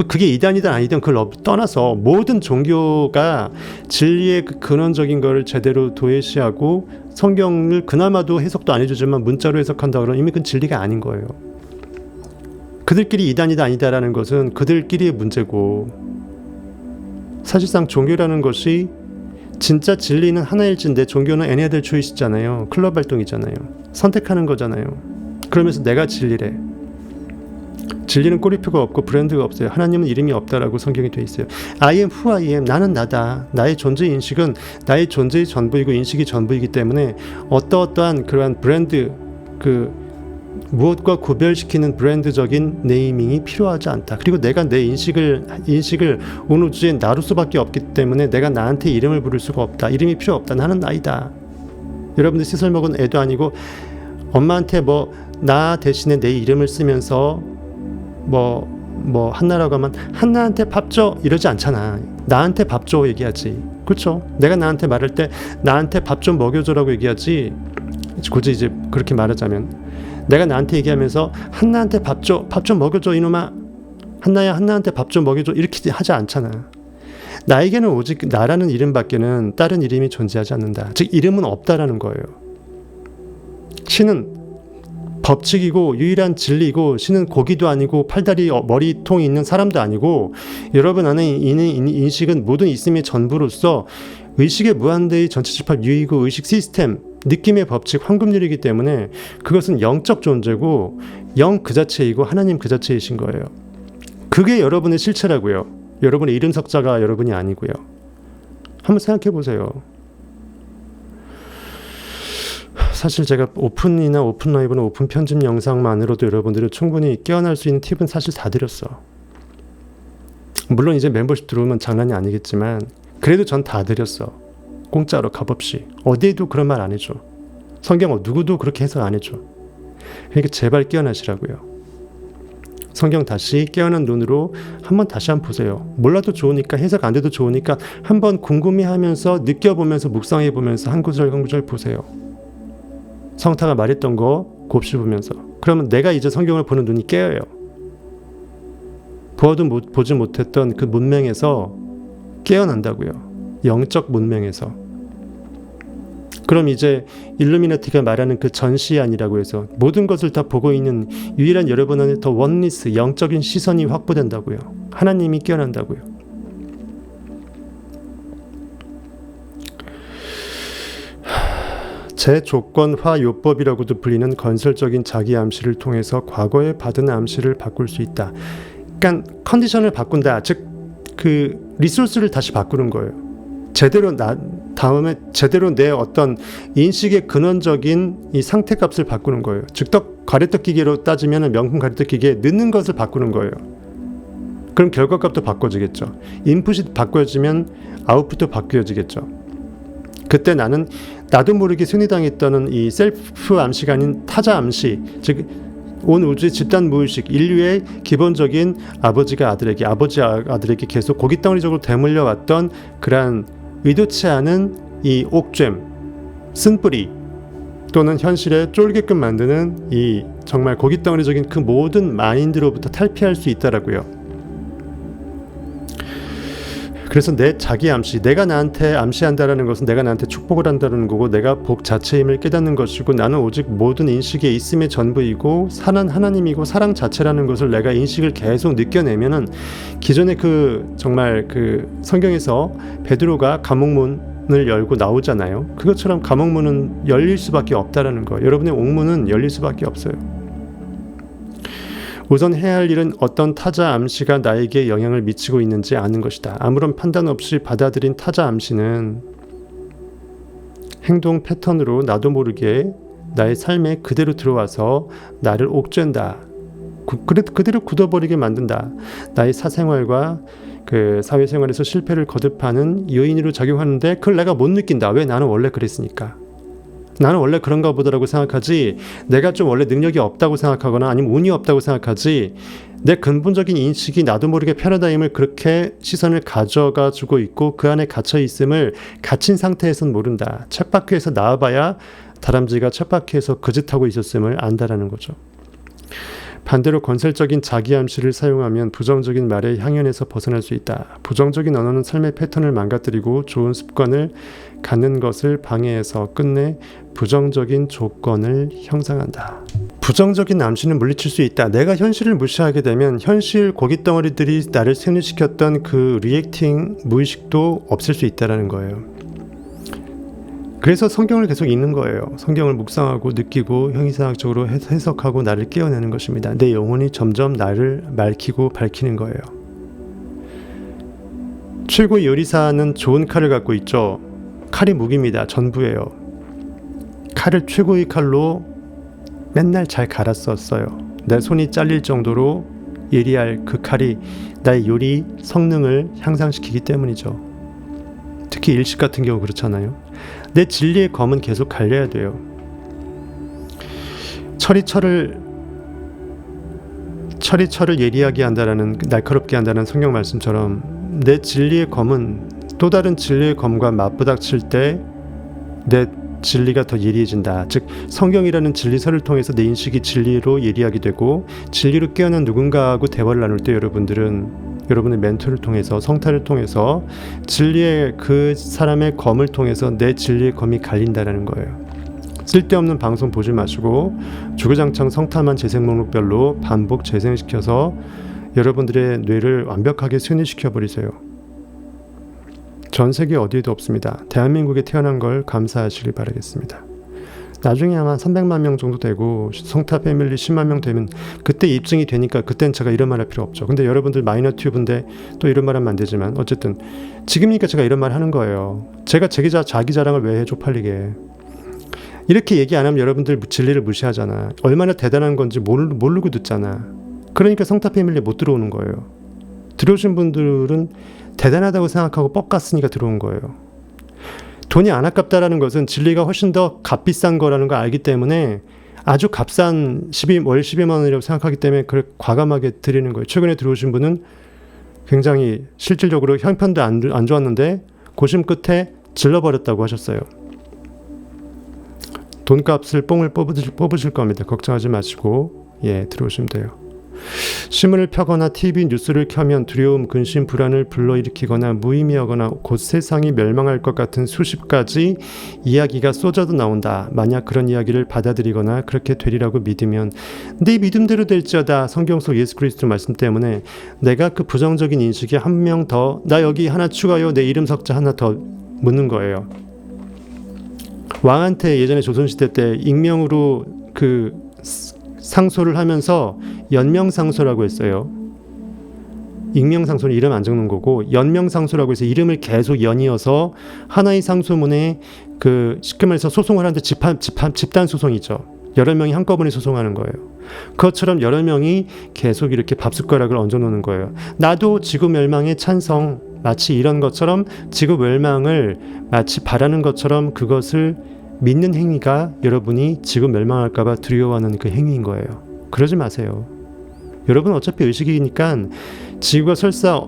그게 이단이든 아니든 그걸 떠나서 모든 종교가 진리의 그 근원적인 거를 제대로 도외시하고 성경을 그나마도 해석도 안 해주지만 문자로 해석한다 그러면 이미 그건 진리가 아닌 거예요. 그들끼리 이단이다 아니다라는 것은 그들끼리의 문제고 사실상 종교라는 것이 진짜 진리는 하나일진데 종교는 얘네들 초이스잖아요. 클럽 활동이잖아요. 선택하는 거잖아요. 그러면서 내가 진리래. 진리는 꼬리표가 없고 브랜드가 없어요. 하나님은 이름이 없다라고 성경이 돼 있어요. I am who I am. 나는 나다. 나의 존재 인식은 나의 존재의 전부이고 인식이 전부이기 때문에 어떠한 그러한 브랜드 무엇과 구별시키는 브랜드적인 네이밍이 필요하지 않다. 그리고 내가 내 인식을 온 우주에 나로서밖에 없기 때문에 내가 나한테 이름을 부를 수가 없다. 이름이 필요 없다. 나는 나이다. 여러분들 시설 먹은 애도 아니고 엄마한테 나 대신에 내 이름을 쓰면서 한나라고 하면 한나한테 밥 줘 이러지 않잖아. 나한테 밥 줘 얘기하지. 그렇죠? 내가 나한테 말할 때 나한테 밥 좀 먹여줘라고 얘기하지. 굳이 이제 그렇게 말하자면 내가 나한테 얘기하면서 한나한테 밥 좀 먹여줘 이놈아. 한나한테 밥 좀 먹여줘 이렇게 하지 않잖아. 나에게는 오직 나라는 이름밖에는 다른 이름이 존재하지 않는다. 즉 이름은 없다라는 거예요. 신은 법칙이고 유일한 진리고 신은 고기도 아니고 팔다리 머리통이 있는 사람도 아니고 여러분 안에 있는 인식은 모든 있음의 전부로서 의식의 무한대의 전체 집합 유의고 의식 시스템 느낌의 법칙 황금률이기 때문에 그것은 영적 존재고 영 그 자체이고 하나님 그 자체이신 거예요. 그게 여러분의 실체라고요. 여러분의 이름 석자가 여러분이 아니고요. 한번 생각해 보세요. 사실 제가 오픈이나 오픈 라이브나 오픈 편집 영상만으로도 여러분들을 충분히 깨어날 수 있는 팁은 사실 다 드렸어. 물론 이제 멤버십 들어오면 장난이 아니겠지만 그래도 전 다 드렸어. 공짜로 값없이. 어디에도 그런 말 안 해줘. 성경 누구도 그렇게 해석 안 해줘. 그러니까 제발 깨어나시라고요. 성경 다시 깨어난 눈으로 한번 다시 한번 보세요. 몰라도 좋으니까 해석 안 돼도 좋으니까 한번 궁금해하면서 느껴보면서 묵상해보면서 한 구절 한 구절 보세요. 성타가 말했던 거 곱씹으면서. 그러면 내가 이제 성경을 보는 눈이 깨어요. 보지 못했던 그 문명에서 깨어난다고요. 영적 문명에서. 그럼 이제 일루미나티가 말하는 그 전시안이라고 해서 모든 것을 다 보고 있는 유일한 여러분 안에 더 원리스, 영적인 시선이 확보된다고요. 하나님이 깨어난다고요. 제조건화요법이라고도 불리는 건설적인 자기 암시를 통해서 과거에 받은 암시를 바꿀 수 있다. 그러니까 컨디션을 바꾼다. 즉 그 리소스를 다시 바꾸는 거예요. 제대로 제대로 내 어떤 인식의 근원적인 이 상태값을 바꾸는 거예요. 즉석 가래떡 기계로 따지면 명품 가래떡 기계에 넣는 것을 바꾸는 거예요. 그럼 결과값도 바꿔지겠죠. 인풋이 바꿔지면 아웃풋도 바뀌어지겠죠. 그때 나도 모르게 순위당했던 이 셀프 암시가 아닌 타자 암시, 즉 온 우주의 집단 무의식, 인류의 기본적인 아버지가 아들에게, 아들에게 계속 고깃덩어리적으로 대물려 왔던 그러한 의도치 않은 이 옥죄임, 쓴뿌리 또는 현실에 쫄게끔 만드는 이 정말 고깃덩어리적인 그 모든 마인드로부터 탈피할 수 있다라고요. 그래서 내 자기 암시, 내가 나한테 암시한다라는 것은 내가 나한테 축복을 한다는 거고 내가 복 자체임을 깨닫는 것이고 나는 오직 모든 인식의 있음의 전부이고 사는 하나님이고 사랑 자체라는 것을 내가 인식을 계속 느껴내면은 기존에 그 정말 그 성경에서 베드로가 감옥문을 열고 나오잖아요. 그것처럼 감옥문은 열릴 수밖에 없다라는 거예요. 여러분의 옥문은 열릴 수밖에 없어요. 우선 해야 할 일은 어떤 타자 암시가 나에게 영향을 미치고 있는지 아는 것이다. 아무런 판단 없이 받아들인 타자 암시는 행동 패턴으로 나도 모르게 나의 삶에 그대로 들어와서 나를 옥죄한다. 그대로 굳어버리게 만든다. 나의 사생활과 그 사회생활에서 실패를 거듭하는 요인으로 작용하는데 그걸 내가 못 느낀다. 왜? 나는 원래 그랬으니까. 나는 원래 그런가 보다라고 생각하지, 내가 좀 원래 능력이 없다고 생각하거나 아니면 운이 없다고 생각하지, 내 근본적인 인식이 나도 모르게 패러다임을 그렇게 시선을 가져가지고 있고 그 안에 갇혀 있음을 갇힌 상태에선 모른다. 쳇바퀴에서 나와봐야 다람쥐가 쳇바퀴에서 그 짓하고 있었음을 안다라는 거죠. 반대로 건설적인 자기암시를 사용하면 부정적인 말의 향연에서 벗어날 수 있다. 부정적인 언어는 삶의 패턴을 망가뜨리고 좋은 습관을 갖는 것을 방해해서 끝내 부정적인 조건을 형성한다. 부정적인 암시는 물리칠 수 있다. 내가 현실을 무시하게 되면 현실 고깃덩어리들이 나를 세뇌시켰던 그 리액팅 무의식도 없을 수 있다는 거예요. 그래서 성경을 계속 읽는 거예요. 성경을 묵상하고 느끼고 형이상학적으로 해석하고 나를 깨어내는 것입니다. 내 영혼이 점점 나를 맑히고 밝히는 거예요. 최고 요리사는 좋은 칼을 갖고 있죠. 칼이 무기입니다. 전부예요. 칼을 최고의 칼로 맨날 잘 갈았었어요. 내 손이 잘릴 정도로 예리할 그 칼이 나의 요리 성능을 향상시키기 때문이죠. 특히 일식 같은 경우 그렇잖아요. 내 진리의 검은 계속 갈려야 돼요. 철이 철을 예리하게 한다라는, 날카롭게 한다는 성경 말씀처럼 내 진리의 검은 또 다른 진리의 검과 맞부닥칠 때 내 진리가 더 예리해진다. 즉 성경이라는 진리서를 통해서 내 인식이 진리로 예리하게 되고 진리로 깨어난 누군가하고 대화를 나눌 때 여러분의 멘토를 통해서 성타를 통해서 진리의 그 사람의 검을 통해서 내 진리의 검이 갈린다는 거예요. 쓸데없는 방송 보지 마시고 주구장창 성타만 재생 목록별로 반복 재생시켜서 여러분들의 뇌를 완벽하게 세뇌시켜 버리세요. 전 세계 어디에도 없습니다. 대한민국에 태어난 걸 감사하시길 바라겠습니다. 나중에 아마 300만 명 정도 되고 성타 패밀리 10만 명 되면 그때 입증이 되니까 그땐 제가 이런 말 할 필요 없죠. 근데 여러분들 마이너 튜브인데 또 이런 말 하면 안 되지만 어쨌든 지금이니까 제가 이런 말 하는 거예요. 제가 자기 자랑을 왜 해 쪽팔리게. 이렇게 얘기 안 하면 여러분들 진리를 무시하잖아. 얼마나 대단한 건지 모르고 듣잖아. 그러니까 성타 패밀리에 못 들어오는 거예요. 들어오신 분들은 대단하다고 생각하고 뻑갔으니까 들어온 거예요. 돈이 안 아깝다라는 것은 진리가 훨씬 더 값비싼 거라는 걸 알기 때문에 아주 값싼 월 12만 원이라고 생각하기 때문에 그걸 과감하게 드리는 거예요. 최근에 들어오신 분은 굉장히 실질적으로 형편도 안 좋았는데 고심 끝에 질러버렸다고 하셨어요. 돈값을 뽕을 뽑으실 겁니다. 걱정하지 마시고 들어오시면 돼요. 신문을 펴거나 TV 뉴스를 켜면 두려움, 근심, 불안을 불러일으키거나 무의미하거나 곧 세상이 멸망할 것 같은 수십 가지 이야기가 쏟아져 나온다. 만약 그런 이야기를 받아들이거나 그렇게 되리라고 믿으면 네 믿음대로 될지어다. 성경 속 예수 그리스도 말씀 때문에 내가 그 부정적인 인식에 한 명 더, 나 여기 하나 추가요, 내 이름 석자 하나 더 묻는 거예요. 왕한테 예전에 조선시대 때 익명으로 그 상소를 하면서 연명상소라고 했어요. 익명상소는 이름 안 적는 거고 연명상소라고 해서 이름을 계속 연이어서 하나의 상소문에 그 쉽게 말해서 소송을 하는데 집단 소송이죠. 여러 명이 한꺼번에 소송하는 거예요. 그것처럼 여러 명이 계속 이렇게 밥숟가락을 얹어놓는 거예요. 나도 지구 멸망에 찬성. 마치 이런 것처럼 지구 멸망을 마치 바라는 것처럼 그것을 믿는 행위가 여러분이 지구 멸망할까봐 두려워하는 그 행위인 거예요. 그러지 마세요. 여러분 어차피 의식이니까 지구가 설사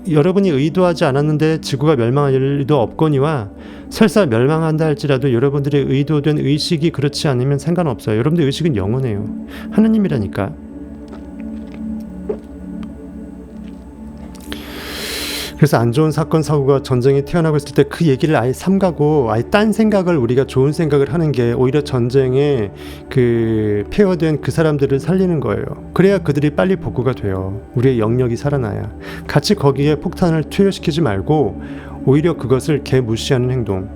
여러분이 의도하지 않았는데 지구가 멸망할 일도 없거니와 설사 멸망한다 할지라도 여러분들의 의도된 의식이 그렇지 않으면 상관없어요. 여러분들의 의식은 영원해요. 하느님이라니까. 그래서 안 좋은 사건 사고가 전쟁이 태어나고 있을 때 그 얘기를 아예 삼가고 아예 딴 생각을 우리가 좋은 생각을 하는 게 오히려 전쟁에 그 폐허된 그 사람들을 살리는 거예요. 그래야 그들이 빨리 복구가 돼요. 우리의 영역이 살아나야. 같이 거기에 폭탄을 투여시키지 말고 오히려 그것을 개무시하는 행동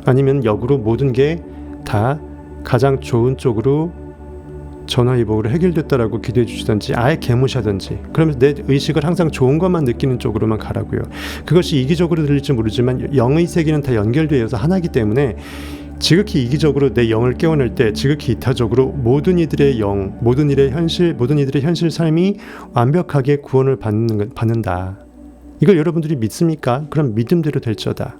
아니면 역으로 모든 게 다 가장 좋은 쪽으로 전화위복으로 해결됐다라고 기도해 주시든지 아예 개무시하든지, 그러면서 내 의식을 항상 좋은 것만 느끼는 쪽으로만 가라고요. 그것이 이기적으로 들릴지 모르지만 영의 세계는 다 연결되어서 하나이기 때문에 지극히 이기적으로 내 영을 깨어낼 때 지극히 이타적으로 모든 이들의 영, 모든 이들의 현실 삶이 완벽하게 구원을 받는다. 이걸 여러분들이 믿습니까? 그럼 믿음대로 될지어다.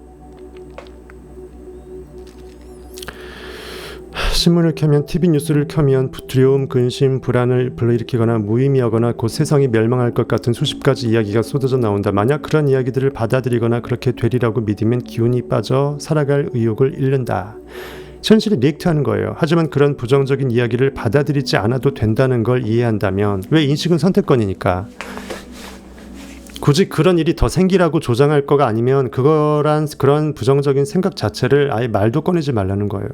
신문을 켜면, TV 뉴스를 켜면 두려움, 근심, 불안을 불러일으키거나 무의미하거나 곧 세상이 멸망할 것 같은 수십 가지 이야기가 쏟아져 나온다. 만약 그런 이야기들을 받아들이거나 그렇게 되리라고 믿으면 기운이 빠져 살아갈 의욕을 잃는다. 현실에 리액트하는 거예요. 하지만 그런 부정적인 이야기를 받아들이지 않아도 된다는 걸 이해한다면, 왜 인식은 선택권이니까, 굳이 그런 일이 더 생기라고 조장할 거가 아니면 그런 부정적인 생각 자체를 아예 말도 꺼내지 말라는 거예요.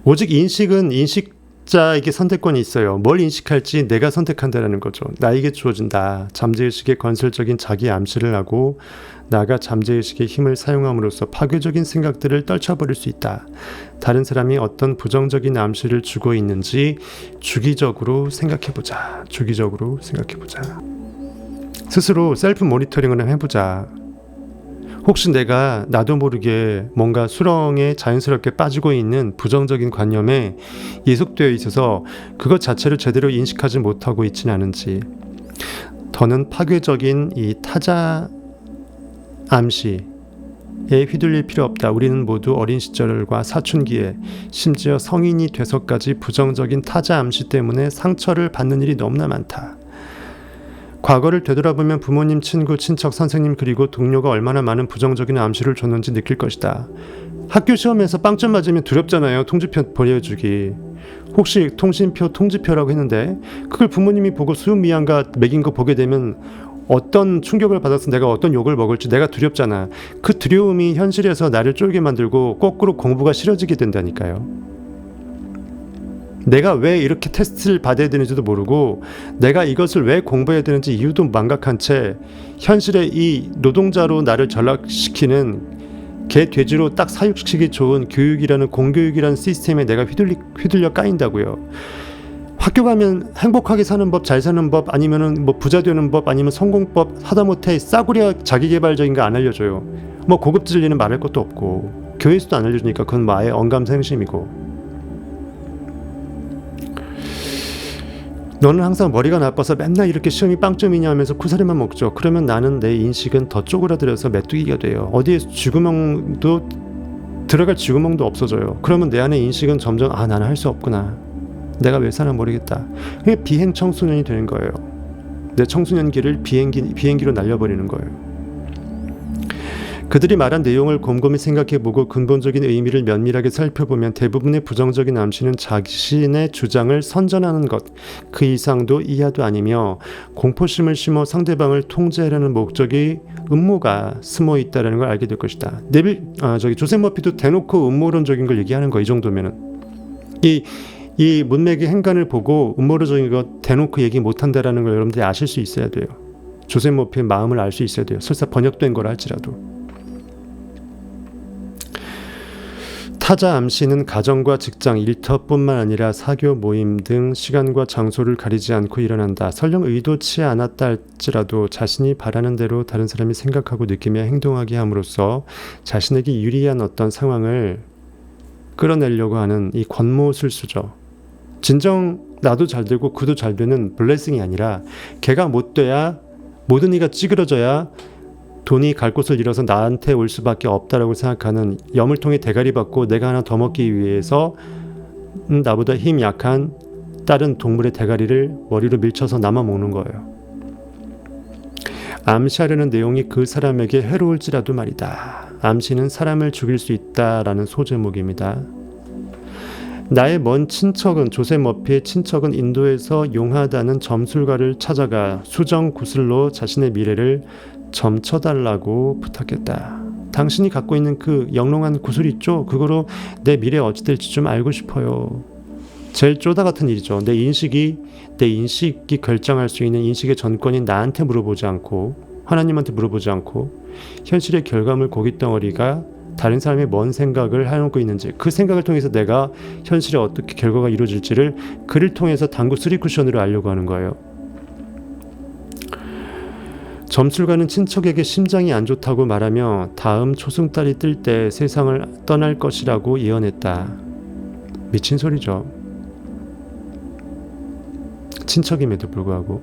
오직 인식은 인식자에게 선택권이 있어요. 뭘 인식할지 내가 선택한다는 거죠. 나에게 주어진다. 잠재의식의 건설적인 자기 암시를 하고 나가 잠재의식의 힘을 사용함으로써 파괴적인 생각들을 떨쳐버릴 수 있다. 다른 사람이 어떤 부정적인 암시를 주고 있는지 주기적으로 생각해보자. 스스로 셀프 모니터링을 해보자. 혹시 내가 나도 모르게 뭔가 수렁에 자연스럽게 빠지고 있는 부정적인 관념에 예속되어 있어서 그것 자체를 제대로 인식하지 못하고 있지는 않은지, 더는 파괴적인 이 타자 암시에 휘둘릴 필요 없다. 우리는 모두 어린 시절과 사춘기에 심지어 성인이 돼서까지 부정적인 타자 암시 때문에 상처를 받는 일이 너무나 많다. 과거를 되돌아보면 부모님, 친구, 친척, 선생님 그리고 동료가 얼마나 많은 부정적인 암시를 줬는지 느낄 것이다. 학교 시험에서 빵점 맞으면 두렵잖아요. 통지표 보여주기. 혹시 통지표라고 했는데 그걸 부모님이 보고 수미양가 매긴 거 보게 되면 어떤 충격을 받아서 내가 어떤 욕을 먹을지 내가 두렵잖아. 그 두려움이 현실에서 나를 쫄게 만들고 거꾸로 공부가 싫어지게 된다니까요. 내가 왜 이렇게 테스트를 받아야 되는지도 모르고 내가 이것을 왜 공부해야 되는지 이유도 망각한 채 현실의 이 노동자로 나를 전락시키는 개 돼지로 딱 사육시키기 좋은 교육이라는 공교육이라는 시스템에 내가 휘둘려 까인다고요. 학교 가면 행복하게 사는 법, 잘 사는 법, 아니면은 뭐 부자 되는 법, 아니면 성공법 하다못해 싸구려 자기개발적인 거 안 알려줘요. 뭐 고급 진리는 말할 것도 없고 교회에서도 안 알려주니까 그건 뭐 아예 언감생심이고. 너는 항상 머리가 나빠서 맨날 이렇게 시험이 빵점이냐 하면서 쿠사리만 먹죠. 그러면 나는 내 인식은 더 쪼그라들어서 메뚜기가 돼요. 어디에 들어갈 쥐구멍도 없어져요. 그러면 내 안의 인식은 점점 나는 할 수 없구나. 내가 왜 사나 모르겠다. 그냥 비행 청소년이 되는 거예요. 내 청소년기를 비행기로 날려버리는 거예요. 그들이 말한 내용을 곰곰이 생각해보고 근본적인 의미를 면밀하게 살펴보면 대부분의 부정적인 암시는 자신의 주장을 선전하는 것, 그 이상도 이하도 아니며 공포심을 심어 상대방을 통제하려는 목적이 음모가 숨어 있다는 걸 알게 될 것이다. 조셉 머피도 대놓고 음모론적인 걸 얘기하는 거, 이 정도면은 이 문맥의 행간을 보고 음모론적인 거 대놓고 얘기 못한다라는 걸 여러분들이 아실 수 있어야 돼요. 조셉 머피의 마음을 알 수 있어야 돼요. 설사 번역된 거라 할지라도. 타자 암시는 가정과 직장, 일터뿐만 아니라 사교 모임 등 시간과 장소를 가리지 않고 일어난다. 설령 의도치 않았다 할지라도 자신이 바라는 대로 다른 사람이 생각하고 느끼며 행동하게 함으로써 자신에게 유리한 어떤 상황을 끌어내려고 하는 이 권모술수죠. 진정 나도 잘 되고 그도 잘 되는 블레싱이 아니라 걔가 못 돼야, 모든 이가 찌그러져야 돈이 갈 곳을 잃어서 나한테 올 수밖에 없다라고 생각하는, 여물통에 대가리 받고 내가 하나 더 먹기 위해서 나보다 힘 약한 다른 동물의 대가리를 머리로 밀쳐서 남아 먹는 거예요. 암시하려는 내용이 그 사람에게 해로울지라도 말이다. 암시는 사람을 죽일 수 있다라는 소제목입니다. 나의 먼 친척은, 조셉 머피의 친척은 인도에서 용하다는 점술가를 찾아가 수정 구슬로 자신의 미래를 점쳐달라고 부탁했다. 당신이 갖고 있는 그 영롱한 구슬 있죠? 그거로 내 미래 어찌 될지 좀 알고 싶어요. 제일 쪼다 같은 일이죠. 내 인식이 결정할 수 있는 인식의 전권이 나한테 물어보지 않고, 하나님한테 물어보지 않고 현실의 결과물 고깃덩어리가 다른 사람이 뭔 생각을 해놓고 있는지, 그 생각을 통해서 내가 현실에 어떻게 결과가 이루어질지를 글을 통해서 당구 3쿠션으로 알려고 하는 거예요. 점술가는 친척에게 심장이 안 좋다고 말하며 다음 초승달이 뜰 때 세상을 떠날 것이라고 예언했다. 미친 소리죠. 친척임에도 불구하고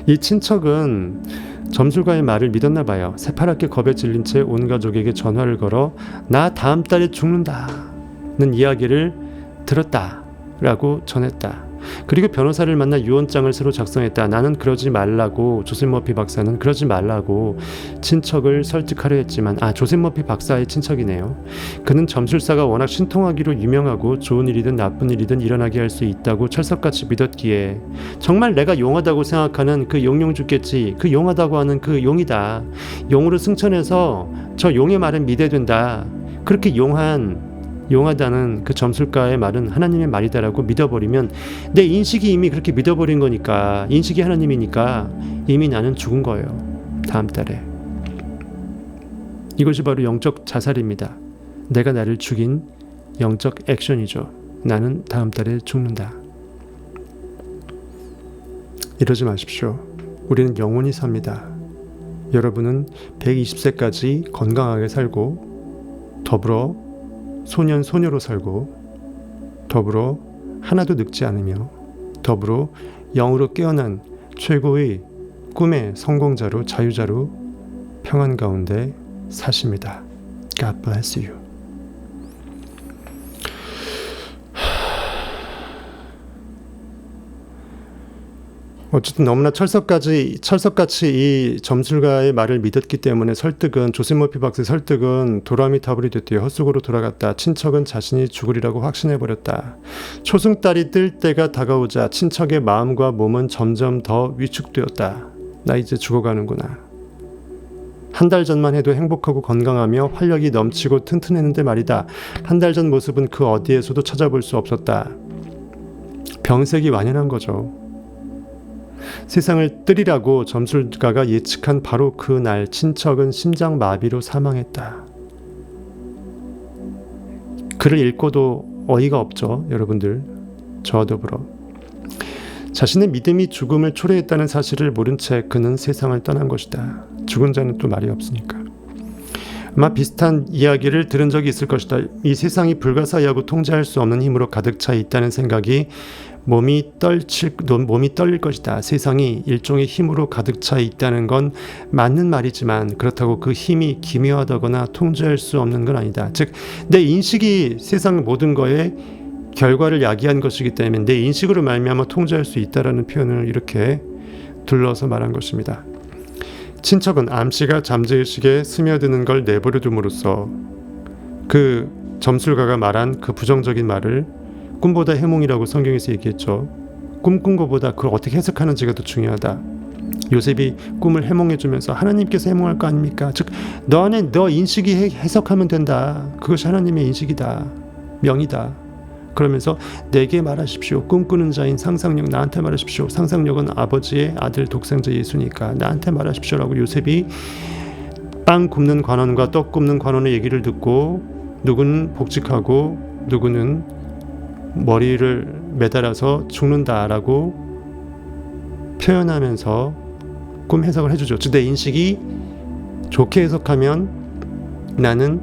이 친척은 점술가의 말을 믿었나 봐요. 새파랗게 겁에 질린 채 온 가족에게 전화를 걸어 나 다음 달에 죽는다는 이야기를 들었다라고 전했다. 그리고 변호사를 만나 유언장을 새로 작성했다. 나는 그러지 말라고, 조셉 머피 박사는 그러지 말라고 친척을 설득하려 했지만, 조셉 머피 박사의 친척이네요. 그는 점술사가 워낙 신통하기로 유명하고 좋은 일이든 나쁜 일이든 일어나게 할 수 있다고 철석같이 믿었기에 정말 내가 용하다고 생각하는 그 용용 죽겠지, 그 용하다고 하는 그 용이다, 용으로 승천해서 저 용의 말은 믿어야 된다, 그렇게 용하다는 그 점술가의 말은 하나님의 말이다라고 믿어버리면 내 인식이 이미 그렇게 믿어버린 거니까, 인식이 하나님이니까 이미 나는 죽은 거예요. 다음 달에. 이것이 바로 영적 자살입니다. 내가 나를 죽인 영적 액션이죠. 나는 다음 달에 죽는다. 이러지 마십시오. 우리는 영원히 삽니다. 여러분은 120세까지 건강하게 살고, 더불어 소년 소녀로 살고, 더불어 하나도 늙지 않으며, 더불어 영으로 깨어난 최고의 꿈의 성공자로, 자유자로 평안 가운데 사십니다. God bless you. 어쨌든 너무나 철석같이 이 점술가의 말을 믿었기 때문에 설득은, 조셉 머피 박사의 설득은 도라미타불이 됐대요. 헛속으로 돌아갔다. 친척은 자신이 죽으리라고 확신해버렸다. 초승달이 뜰 때가 다가오자 친척의 마음과 몸은 점점 더 위축되었다. 나 이제 죽어가는구나. 한 달 전만 해도 행복하고 건강하며 활력이 넘치고 튼튼했는데 말이다. 한 달 전 모습은 그 어디에서도 찾아볼 수 없었다. 병색이 완연한 거죠. 세상을 뜨리라고 점술가가 예측한 바로 그 날 친척은 심장마비로 사망했다. 글을 읽고도 어이가 없죠, 여러분들. 저와 더불어. 자신의 믿음이 죽음을 초래했다는 사실을 모른 채 그는 세상을 떠난 것이다. 죽은 자는 또 말이 없으니까. 아마 비슷한 이야기를 들은 적이 있을 것이다. 이 세상이 불가사의하고 통제할 수 없는 힘으로 가득 차 있다는 생각이 몸이 떨릴 것이다. 세상이 일종의 힘으로 가득 차 있다는 건 맞는 말이지만 그렇다고 그 힘이 기묘하다거나 통제할 수 없는 건 아니다. 즉, 내 인식이 세상 모든 거에 결과를 야기한 것이기 때문에 내 인식으로 말미암아 통제할 수 있다라는 표현을 이렇게 둘러서 말한 것입니다. 친척은 암시가 잠재의식에 스며드는 걸 내버려 둠으로써 그 점술가가 말한 그 부정적인 말을 꿈보다 해몽이라고 성경에서 얘기했죠. 꿈꾼 것보다 그걸 어떻게 해석하는지가 더 중요하다. 요셉이 꿈을 해몽해주면서 하나님께서 해몽할 거 아닙니까? 즉, 너 인식이 해석하면 된다. 그것이 하나님의 인식이다. 명이다. 그러면서 내게 말하십시오. 꿈꾸는 자인 상상력 나한테 말하십시오. 상상력은 아버지의 아들 독생자 예수니까 나한테 말하십시오라고 요셉이 빵 굽는 관원과 떡 굽는 관원의 얘기를 듣고, 누구는 복직하고 누구는 머리를 매달아서 죽는다라고 표현하면서 꿈 해석을 해주죠. 즉, 내 인식이 좋게 해석하면 나는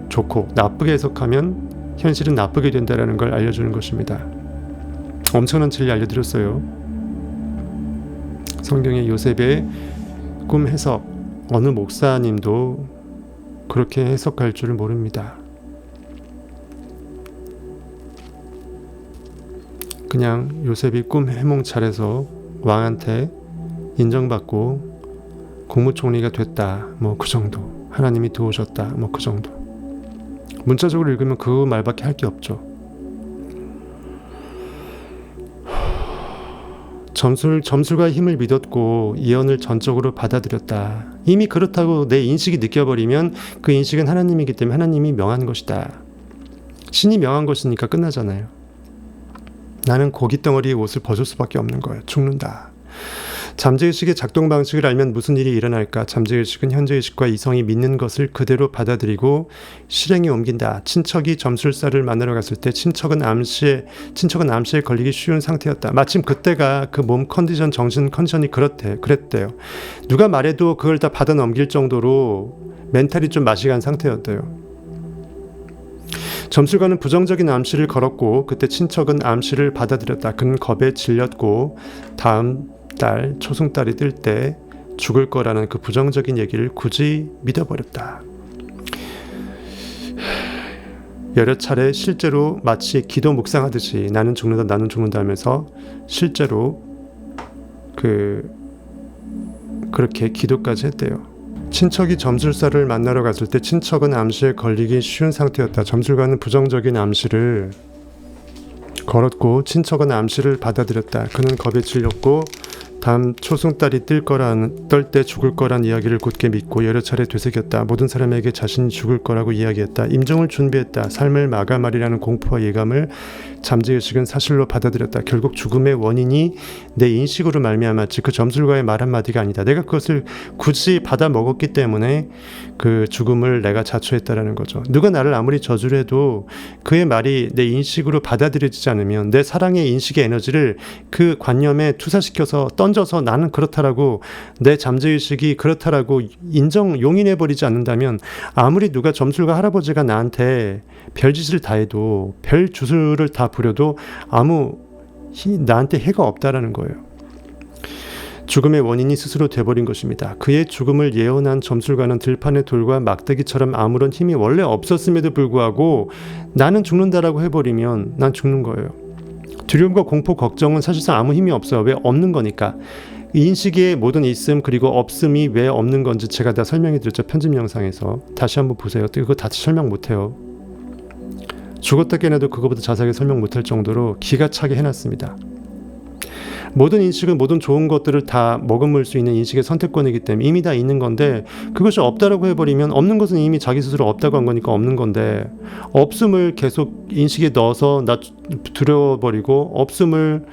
좋고, 나쁘게 해석하면 현실은 나쁘게 된다라는 걸 알려주는 것입니다. 엄청난 진리 알려드렸어요. 성경의 요셉의 꿈 해석, 어느 목사님도 그렇게 해석할 줄을 모릅니다. 그냥 요셉이 꿈 해몽 잘해서 왕한테 인정받고 국무총리가 됐다, 뭐 그 정도. 하나님이 도우셨다, 뭐 그 정도. 문자적으로 읽으면 그 말밖에 할 게 없죠. 점술가의 힘을 믿었고 예언을 전적으로 받아들였다. 이미 그렇다고 내 인식이 느껴버리면 그 인식은 하나님이기 때문에 하나님이 명한 것이다. 신이 명한 것이니까 끝나잖아요. 나는 고깃덩어리의 옷을 벗을 수밖에 없는 거예요. 죽는다. 잠재의식의 작동 방식을 알면 무슨 일이 일어날까? 잠재의식은 현재의식과 이성이 믿는 것을 그대로 받아들이고 실행에 옮긴다. 친척이 점술사를 만나러 갔을 때 친척은 암시에 걸리기 쉬운 상태였다. 마침 그때가 그 몸 컨디션, 정신 컨디션이 그랬대요. 누가 말해도 그걸 다 받아 넘길 정도로 멘탈이 좀 맛이 간 상태였대요. 점술가는 부정적인 암시를 걸었고 그때 친척은 암시를 받아들였다. 그는 겁에 질렸고 다음 달 초승달이 뜰 때 죽을 거라는 그 부정적인 얘기를 굳이 믿어버렸다. 여러 차례 실제로 마치 기도 묵상하듯이 나는 죽는다 하면서 실제로 그렇게 기도까지 했대요. 친척이 점술사를 만나러 갔을 때 친척은 암시에 걸리기 쉬운 상태였다. 점술가는 부정적인 암시를 걸었고 친척은 암시를 받아들였다. 그는 겁에 질렸고 다음 초승달이 뜰 때 죽을 거란 이야기를 곧게 믿고 여러 차례 되새겼다. 모든 사람에게 자신이 죽을 거라고 이야기했다. 임종을 준비했다. 삶을 마감하리라는 공포와 예감을 잠재의식은 사실로 받아들였다. 결국 죽음의 원인이 내 인식으로 말미암았지 그 점술가의 말 한마디가 아니다. 내가 그것을 굳이 받아 먹었기 때문에 그 죽음을 내가 자초했다라는 거죠. 누가 나를 아무리 저주를 해도 그의 말이 내 인식으로 받아들여지지 않으면 내 사랑의 인식의 에너지를 그 관념에 투사시켜서 던져서 나는 그렇다라고 내 잠재의식이 그렇다라고 용인해버리지 않는다면 아무리 누가 점술가 할아버지가 나한테 별짓을 다 해도 별 주술을 다 부려도 나한테 해가 없다라는 거예요. 죽음의 원인이 스스로 돼버린 것입니다. 그의 죽음을 예언한 점술가는 들판의 돌과 막대기처럼 아무런 힘이 원래 없었음에도 불구하고 나는 죽는다라고 해버리면 난 죽는 거예요. 두려움과 공포, 걱정은 사실상 아무 힘이 없어요. 왜? 없는 거니까. 인식의 모든 있음 그리고 없음이 왜 없는 건지 제가 다 설명해 드렸죠. 편집 영상에서. 다시 한번 보세요. 이거 다 설명 못해요. 죽었다 깨어나도 그거보다 자세하게 설명 못할 정도로 기가 차게 해놨습니다. 모든 인식은 모든 좋은 것들을 다 머금을 수 있는 인식의 선택권이기 때문에 이미 다 있는 건데 그것이 없다라고 해버리면 없는 것은 이미 자기 스스로 없다고 한 거니까 없는 건데 없음을 계속 인식에 넣어서 두려워버리고 없음을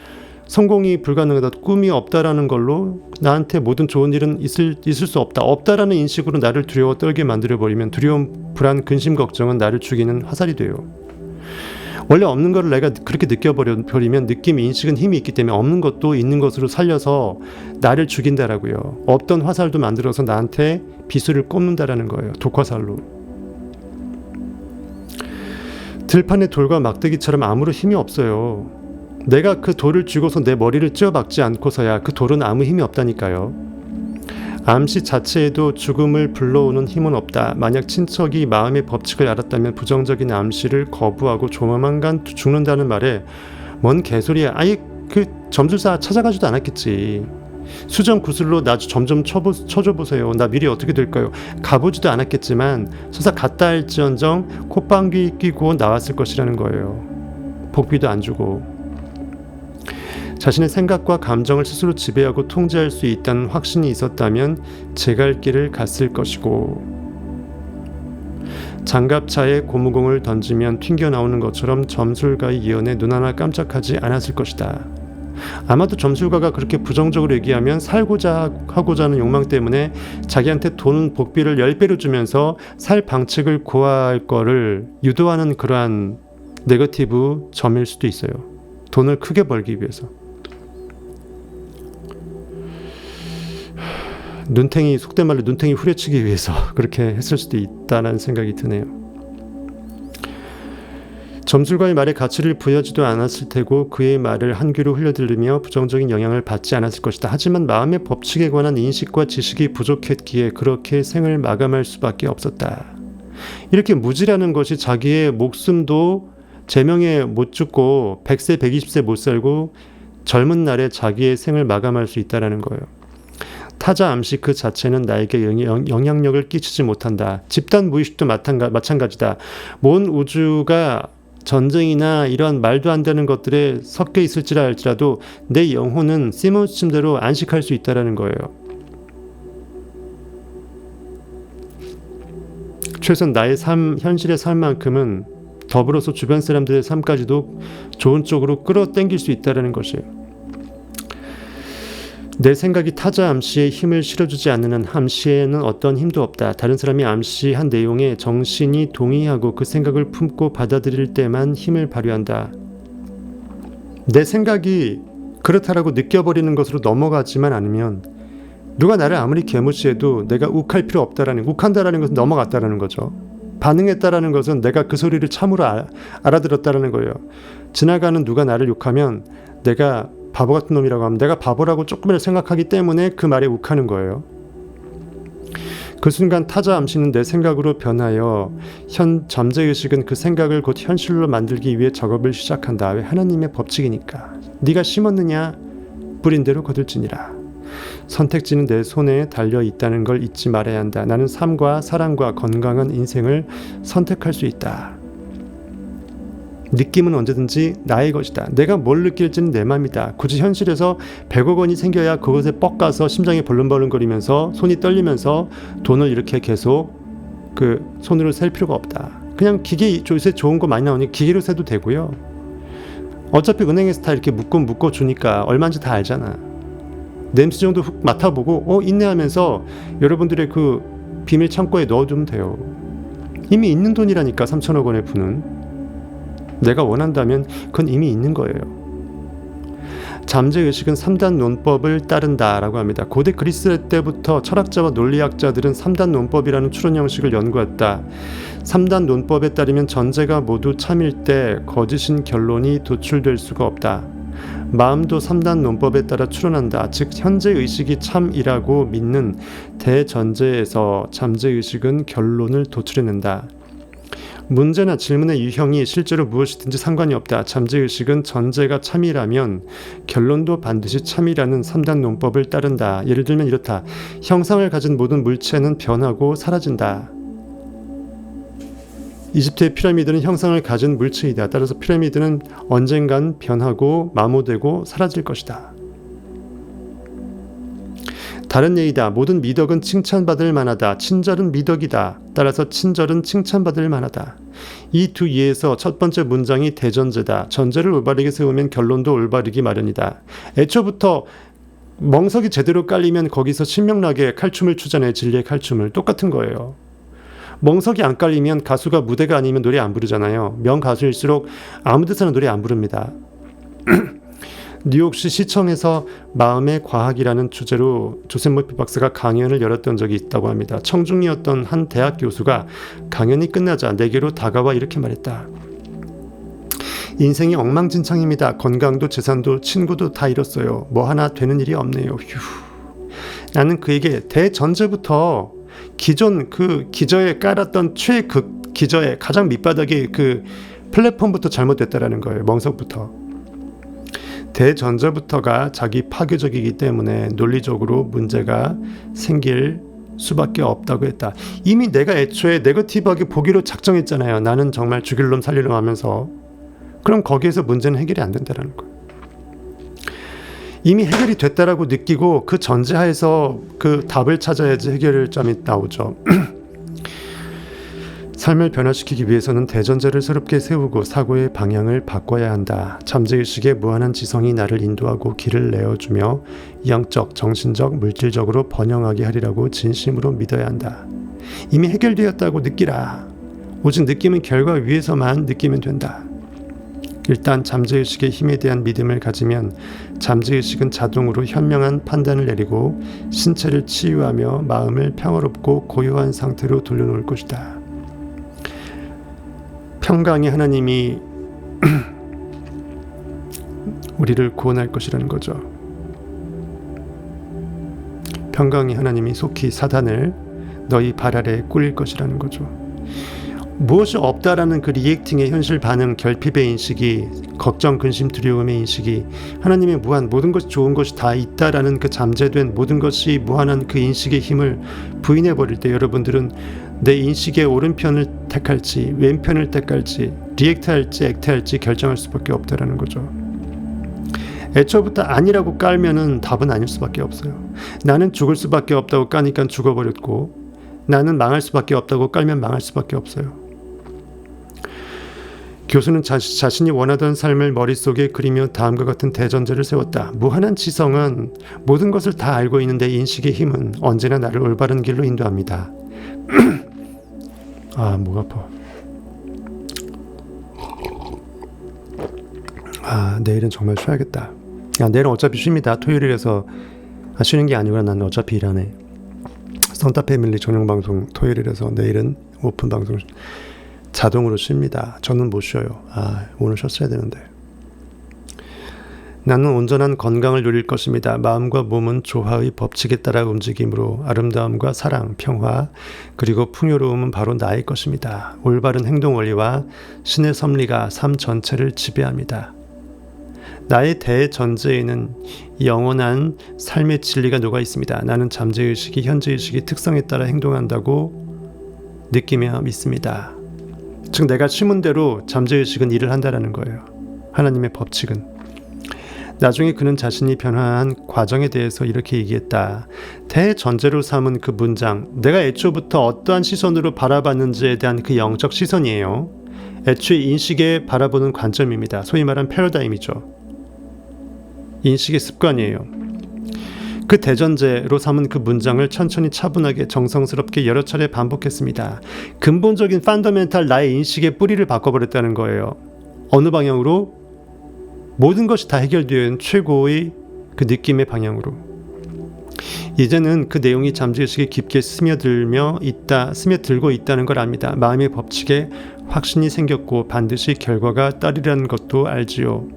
성공이 불가능하다, 꿈이 없다라는 걸로 나한테 모든 좋은 일은 있을 수 없다라는 인식으로 나를 두려워 떨게 만들어버리면 두려움, 불안, 근심, 걱정은 나를 죽이는 화살이 돼요. 원래 없는 거를 내가 그렇게 느껴버리면 느낌, 인식은 힘이 있기 때문에 없는 것도 있는 것으로 살려서 나를 죽인다라고요. 없던 화살도 만들어서 나한테 비수를 꼽는다라는 거예요. 독화살로. 들판의 돌과 막대기처럼 아무런 힘이 없어요. 내가 그 돌을 쥐고서 내 머리를 찧어박지 않고서야 그 돌은 아무 힘이 없다니까요. 암시 자체에도 죽음을 불러오는 힘은 없다. 만약 친척이 마음의 법칙을 알았다면 부정적인 암시를 거부하고 조만간 죽는다는 말에 뭔 개소리야. 아예 그 점술사 찾아가지도 않았겠지. 수정 구슬로 나 점점 쳐줘보세요. 나 미리 어떻게 될까요? 가보지도 않았겠지만 설사 갔다 할지언정 콧방귀 끼고 나왔을 것이라는 거예요. 복비도 안 주고. 자신의 생각과 감정을 스스로 지배하고 통제할 수 있다는 확신이 있었다면 제 갈 길을 갔을 것이고 장갑차에 고무공을 던지면 튕겨나오는 것처럼 점술가의 예언에 눈 하나 깜짝하지 않았을 것이다. 아마도 점술가가 그렇게 부정적으로 얘기하면 살고자 하고자 하는 욕망 때문에 자기한테 돈 복비를 10배로 주면서 살 방책을 고할 거를 유도하는 그러한 네거티브 점일 수도 있어요. 돈을 크게 벌기 위해서. 속된 말로 눈탱이 후려치기 위해서 그렇게 했을 수도 있다는 생각이 드네요. 점술가의 말에 가치를 부여하지도 않았을 테고 그의 말을 한 귀로 흘려들으며 부정적인 영향을 받지 않았을 것이다. 하지만 마음의 법칙에 관한 인식과 지식이 부족했기에 그렇게 생을 마감할 수밖에 없었다. 이렇게 무지라는 것이 자기의 목숨도 제명에 못 죽고 100세 120세 못 살고 젊은 날에 자기의 생을 마감할 수 있다는 거예요. 타자 암시 그 자체는 나에게 영향력을 끼치지 못한다. 집단 무의식도 마찬가지다. 먼 우주가 전쟁이나 이런 말도 안 되는 것들에 섞여 있을지라 할지라도 내 영혼은 시몬스침대로 안식할 수 있다는 거예요. 최소한 나의 현실의 삶만큼은 더불어서 주변 사람들의 삶까지도 좋은 쪽으로 끌어당길 수 있다는 것이에요. 내 생각이 타자 암시에 힘을 실어주지 않는 한 암시에는 어떤 힘도 없다. 다른 사람이 암시한 내용에 정신이 동의하고 그 생각을 품고 받아들일 때만 힘을 발휘한다. 내 생각이 그렇다라고 느껴버리는 것으로 넘어가지만 않으면 누가 나를 아무리 개무시해도 내가 욱할 필요 없다라는, 욱한다라는 것은 넘어갔다라는 거죠. 반응했다라는 것은 내가 그 소리를 참으로 알아들었다라는 거예요. 지나가는 누가 나를 욕하면 내가 바보 같은 놈이라고 하면 내가 바보라고 조금이라도 생각하기 때문에 그 말에 욱하는 거예요. 그 순간 타자 암시는 내 생각으로 변하여 잠재의식은 그 생각을 곧 현실로 만들기 위해 작업을 시작한다. 왜? 하나님의 법칙이니까. 네가 심었느냐 뿌린 대로 거둘지니라. 선택지는 내 손에 달려 있다는 걸 잊지 말아야 한다. 나는 삶과 사랑과 건강한 인생을 선택할 수 있다. 느낌은 언제든지 나의 것이다. 내가 뭘 느낄지는 내 맘이다. 굳이 현실에서 100억 원이 생겨야 그것에 뻑가서 심장이 벌렁벌렁거리면서 손이 떨리면서 돈을 이렇게 계속 그 손으로 셀 필요가 없다. 그냥 기계, 요새 좋은 거 많이 나오니 기계로 세도 되고요. 어차피 은행에서 다 이렇게 묶어 주니까 얼마인지 다 알잖아. 냄새 정도 훅 맡아보고 있네 하면서 여러분들의 그 비밀 창고에 넣어두면 돼요. 이미 있는 돈이라니까. 3천억 원의 부는 내가 원한다면 그건 이미 있는 거예요. 잠재의식은 3단 논법을 따른다라고 합니다. 고대 그리스 때부터 철학자와 논리학자들은 3단 논법이라는 추론 형식을 연구했다. 3단 논법에 따르면 전제가 모두 참일 때 거짓인 결론이 도출될 수가 없다. 마음도 3단 논법에 따라 추론한다. 즉 현재의식이 참이라고 믿는 대전제에서 잠재의식은 결론을 도출해낸다. 문제나 질문의 유형이 실제로 무엇이든지 상관이 없다. 잠재의식은 전제가 참이라면 결론도 반드시 참이라는 3단 논법을 따른다. 예를 들면 이렇다. 형상을 가진 모든 물체는 변하고 사라진다. 이집트의 피라미드는 형상을 가진 물체이다. 따라서 피라미드는 언젠간 변하고 마모되고 사라질 것이다. 다른 예이다. 모든 미덕은 칭찬받을 만하다. 친절은 미덕이다. 따라서 친절은 칭찬받을 만하다. 이 두 예에서 첫 번째 문장이 대전제다. 전제를 올바르게 세우면 결론도 올바르기 마련이다. 애초부터 멍석이 제대로 깔리면 거기서 신명나게 칼춤을 추잖아요. 진리의 칼춤을. 똑같은 거예요. 멍석이 안 깔리면 가수가 무대가 아니면 노래 안 부르잖아요. 명가수일수록 아무 데서나 노래 안 부릅니다. 뉴욕시 시청에서 마음의 과학이라는 주제로 조셉 머피 박사가 강연을 열었던 적이 있다고 합니다. 청중이었던 한 대학 교수가 강연이 끝나자 내게로 다가와 이렇게 말했다. 인생이 엉망진창입니다. 건강도 재산도 친구도 다 잃었어요. 뭐 하나 되는 일이 없네요. 휴. 나는 그에게 대전제부터 기존 그 기저에 깔았던 최극 기저의 가장 밑바닥의 그 플랫폼부터 잘못됐다라는 거예요. 멍석부터. 대전제부터가 자기 파괴적이기 때문에 논리적으로 문제가 생길 수밖에 없다고 했다. 이미 내가 애초에 네거티브하게 보기로 작정했잖아요. 나는 정말 죽일 놈 살릴 놈 하면서. 그럼 거기에서 문제는 해결이 안 된다는 거예요. 이미 해결이 됐다라고 느끼고 그 전제하에서 그 답을 찾아야지 해결점이 나오죠. 삶을 변화시키기 위해서는 대전제를 새롭게 세우고 사고의 방향을 바꿔야 한다. 잠재의식의 무한한 지성이 나를 인도하고 길을 내어주며 영적, 정신적, 물질적으로 번영하게 하리라고 진심으로 믿어야 한다. 이미 해결되었다고 느끼라. 오직 느낌은 결과 위에서만 느끼면 된다. 일단 잠재의식의 힘에 대한 믿음을 가지면 잠재의식은 자동으로 현명한 판단을 내리고 신체를 치유하며 마음을 평화롭고 고요한 상태로 돌려놓을 것이다. 평강의 하나님이 우리를 구원할 것이라는 거죠. 평강의 하나님이 속히 사단을 너희 발 아래에 꿀릴 것이라는 거죠. 무엇이 없다라는 그 리액팅의 현실 반응, 결핍의 인식이, 걱정, 근심, 두려움의 인식이, 하나님의 무한 모든 것이 좋은 것이 다 있다라는 그 잠재된 모든 것이 무한한 그 인식의 힘을 부인해버릴 때 여러분들은 내 인식의 오른편을 택할지 왼편을 택할지 리액트할지 액트할지 결정할 수밖에 없다라는 거죠. 애초부터 아니라고 깔면은 답은 아닐 수밖에 없어요. 나는 죽을 수밖에 없다고 까니까 죽어버렸고 나는 망할 수밖에 없다고 깔면 망할 수밖에 없어요. 교수는 자신이 원하던 삶을 머릿속에 그리며 다음과 같은 대전제를 세웠다. 무한한 지성은 모든 것을 다 알고 있는 내 인식의 힘은 언제나 나를 올바른 길로 인도합니다. 아, 목 아파. 아, 내일은 정말 쉬어야겠다. 야, 내일은 어차피 쉽니다. 토요일이라서 쉬는 게 아니구나. 나는 어차피 일하네. 선타 패밀리 전용 방송 토요일이라서 내일은 오픈 방송 자동으로 쉽니다. 저는 못 쉬어요. 아, 오늘 쉬었어야 되는데. 나는 온전한 건강을 누릴 것입니다. 마음과 몸은 조화의 법칙에 따라 움직임으로 아름다움과 사랑, 평화, 그리고 풍요로움은 바로 나의 것입니다. 올바른 행동 원리와 신의 섭리가 삶 전체를 지배합니다. 나의 대전제에는 영원한 삶의 진리가 녹아 있습니다. 나는 잠재의식이 현재의식의 특성에 따라 행동한다고 느끼며 믿습니다. 즉 내가 심은 대로 잠재의식은 일을 한다는 거예요. 하나님의 법칙은. 나중에 그는 자신이 변화한 과정에 대해서 이렇게 얘기했다. 대전제로 삼은 그 문장, 내가 애초부터 어떠한 시선으로 바라봤는지에 대한 그 영적 시선이에요. 애초에 인식에 바라보는 관점입니다. 소위 말하는 패러다임이죠. 인식의 습관이에요. 그 대전제로 삼은 그 문장을 천천히 차분하게 정성스럽게 여러 차례 반복했습니다. 근본적인 펀더멘탈 나의 인식의 뿌리를 바꿔버렸다는 거예요. 어느 방향으로? 모든 것이 다 해결되어 있는 최고의 그 느낌의 방향으로. 이제는 그 내용이 잠재의식에 깊게 스며들고 있다는 걸 압니다. 마음의 법칙에 확신이 생겼고 반드시 결과가 따르리라는 것도 알지요.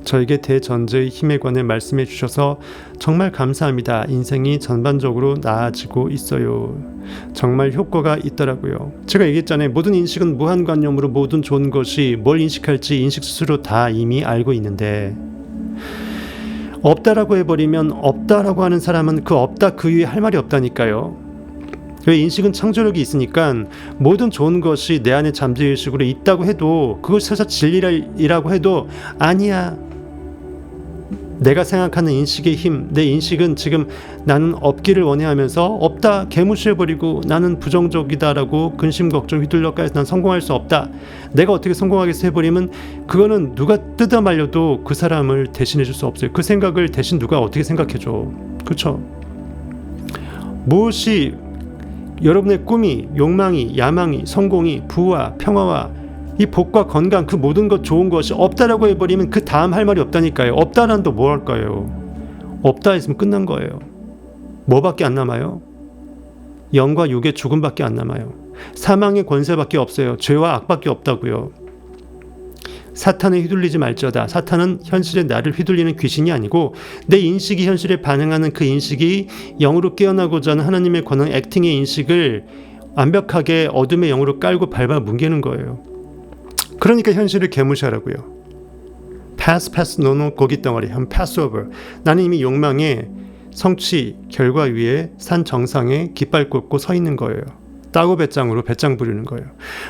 저에게 대전제의 힘에 관해 말씀해 주셔서 정말 감사합니다. 인생이 전반적으로 나아지고 있어요. 정말 효과가 있더라고요. 제가 얘기했잖아요. 모든 인식은 무한관념으로 모든 좋은 것이 뭘 인식할지 인식 스스로 다 이미 알고 있는데 없다라고 해버리면 없다라고 하는 사람은 그 없다 그 위에 할 말이 없다니까요. 인식은 창조력이 있으니까 모든 좋은 것이 내 안에 잠재의식으로 있다고 해도 그것이 사실 진리라고 해도 아니야. 내가 생각하는 인식의 힘, 내 인식은 지금 나는 없기를 원해하면서 없다 개무시해버리고 나는 부정적이다라고 근심 걱정 휘둘러까지 난 성공할 수 없다. 내가 어떻게 성공하겠어 해버리면 그거는 누가 뜯어 말려도 그 사람을 대신해줄 수 없어요. 그 생각을 대신 누가 어떻게 생각해줘. 그렇죠? 무엇이 여러분의 꿈이, 욕망이, 야망이, 성공이, 부와 평화와 이 복과 건강 그 모든 것 좋은 것이 없다라고 해버리면 그 다음 할 말이 없다니까요. 없다라는 또 뭐 할까요? 없다 했으면 끝난 거예요. 뭐밖에 안 남아요? 영과 육의 죽음밖에 안 남아요. 사망의 권세밖에 없어요. 죄와 악밖에 없다고요. 사탄에 휘둘리지 말지어다. 사탄은 현실에 나를 휘둘리는 귀신이 아니고 내 인식이 현실에 반응하는 그 인식이 영으로 깨어나고자 하는 하나님의 권한 액팅의 인식을 완벽하게 어둠의 영으로 깔고 밟아 뭉개는 거예요. 그러니까 현실을 개무시하라고요. pass, no, 고깃덩어리, pass over. 나는 이미 욕망의 성취, 결과 위에 산 정상에 깃발 꽂고 서 있는 거예요. 따고 배짱으로 배짱 부리는 거예요.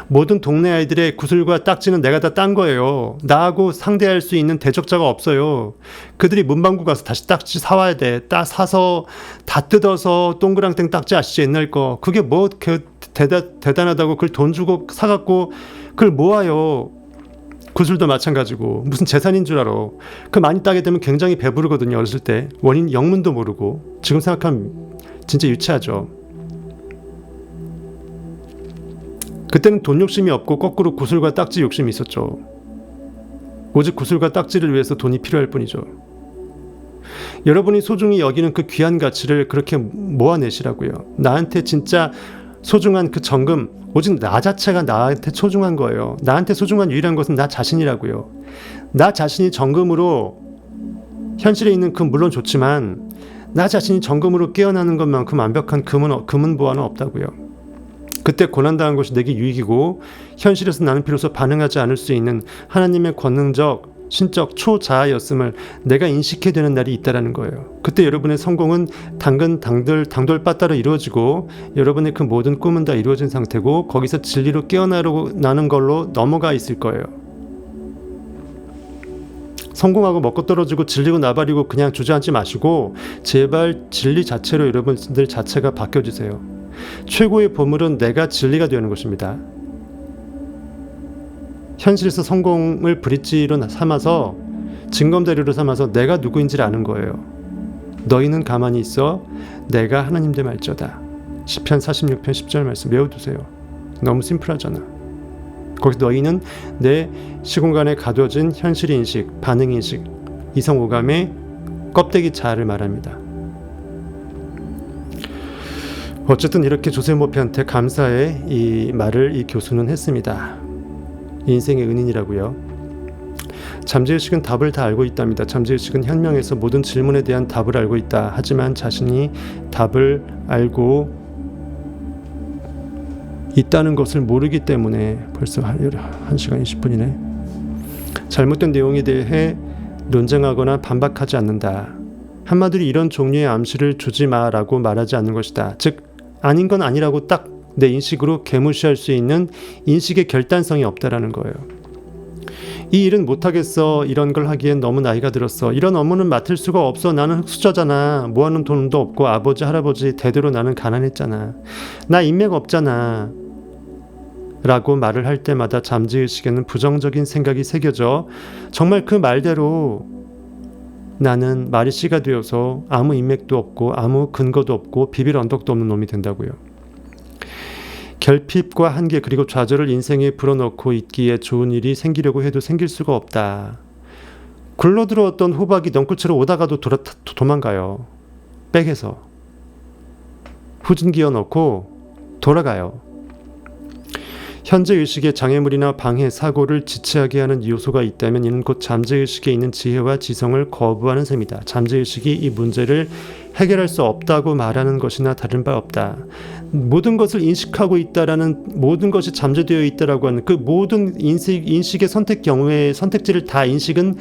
모든 동네 아이들의 구슬과 딱지는 내가 다 딴 거예요. 나하고 상대할 수 있는 대적자가 없어요. 그들이 문방구 가서 다시 딱지 사와야 돼. 사서 다 뜯어서 동그랑땡 딱지 아시죠? 옛날 거. 그게 뭐 대단하다고 그걸 돈 주고 사갖고 그걸 모아요. 구슬도 마찬가지고 무슨 재산인 줄 알아. 그 많이 따게 되면 굉장히 배부르거든요. 어렸을 때. 원인 영문도 모르고. 지금 생각하면 진짜 유치하죠. 그때는 돈 욕심이 없고 거꾸로 구슬과 딱지 욕심이 있었죠. 오직 구슬과 딱지를 위해서 돈이 필요할 뿐이죠. 여러분이 소중히 여기는 그 귀한 가치를 그렇게 모아내시라고요. 나한테 진짜 소중한 그 정금, 오직 나 자체가 나한테 소중한 거예요. 나한테 소중한 유일한 것은 나 자신이라고요. 나 자신이 정금으로 현실에 있는 그 물론 좋지만 나 자신이 정금으로 깨어나는 것만큼 완벽한 금은 보화는 없다고요. 그때 고난당한 것이 내게 유익이고 현실에서 나는 비로소 반응하지 않을 수 있는 하나님의 권능적 신적 초자아였음을 내가 인식해야 되는 날이 있다라는 거예요. 그때 여러분의 성공은 당돌빠따로 이루어지고 여러분의 그 모든 꿈은 다 이루어진 상태고 거기서 진리로 깨어나는 걸로 넘어가 있을 거예요. 성공하고 먹고 떨어지고 질리고 나발이고 그냥 주저앉지 마시고 제발 진리 자체로 여러분들 자체가 바뀌어주세요. 최고의 보물은 내가 진리가 되는 것입니다. 현실에서 성공을 브릿지로 삼아서 징검다리로 삼아서 내가 누구인지를 아는 거예요. 너희는 가만히 있어 내가 하나님 됨 알지어다. 시편 46편 10절 말씀 외워두세요. 너무 심플하잖아. 거기서 너희는 내 시공간에 가둬진 현실인식, 반응인식, 이성오감의 껍데기 자아를 말합니다. 어쨌든 이렇게 조셉 모피한테 감사의 이 말을 이 교수는 했습니다. 인생의 은인이라고요. 잠재의식은 답을 다 알고 있답니다. 잠재의식은 현명해서 모든 질문에 대한 답을 알고 있다. 하지만 자신이 답을 알고 있다는 것을 모르기 때문에 벌써 1시간 20분이네. 잘못된 내용에 대해 논쟁하거나 반박하지 않는다. 한마디로 이런 종류의 암시를 주지 마라고 말하지 않는 것이다. 즉 아닌 건 아니라고 딱 내 인식으로 개무시할 수 있는 인식의 결단성이 없다라는 거예요. 이 일은 못하겠어. 이런 걸 하기엔 너무 나이가 들었어. 이런 업무는 맡을 수가 없어. 나는 흑수저잖아. 모아놓은 돈도 없고 아버지 할아버지 대대로 나는 가난했잖아. 나 인맥 없잖아. 라고 말을 할 때마다 잠재의식에는 부정적인 생각이 새겨져 정말 그 말대로 나는 말이 씨가 되어서 아무 인맥도 없고 아무 근거도 없고 비빌 언덕도 없는 놈이 된다고요. 결핍과 한계 그리고 좌절을 인생에 불어넣고 있기에 좋은 일이 생기려고 해도 생길 수가 없다. 굴러들어왔던 호박이 넝쿨처럼 오다가도 도망가요. 백에서 후진기어 넣고 돌아가요. 현재의식의 장애물이나 방해, 사고를 지체하게 하는 요소가 있다면 이는 곧 잠재의식에 있는 지혜와 지성을 거부하는 셈이다. 잠재의식이 이 문제를 해결할 수 없다고 말하는 것이나 다른 바 없다. 모든 것을 인식하고 있다라는, 모든 것이 잠재되어 있다라고 하는 그 모든 인식의 선택 경우에 선택지를 다 인식은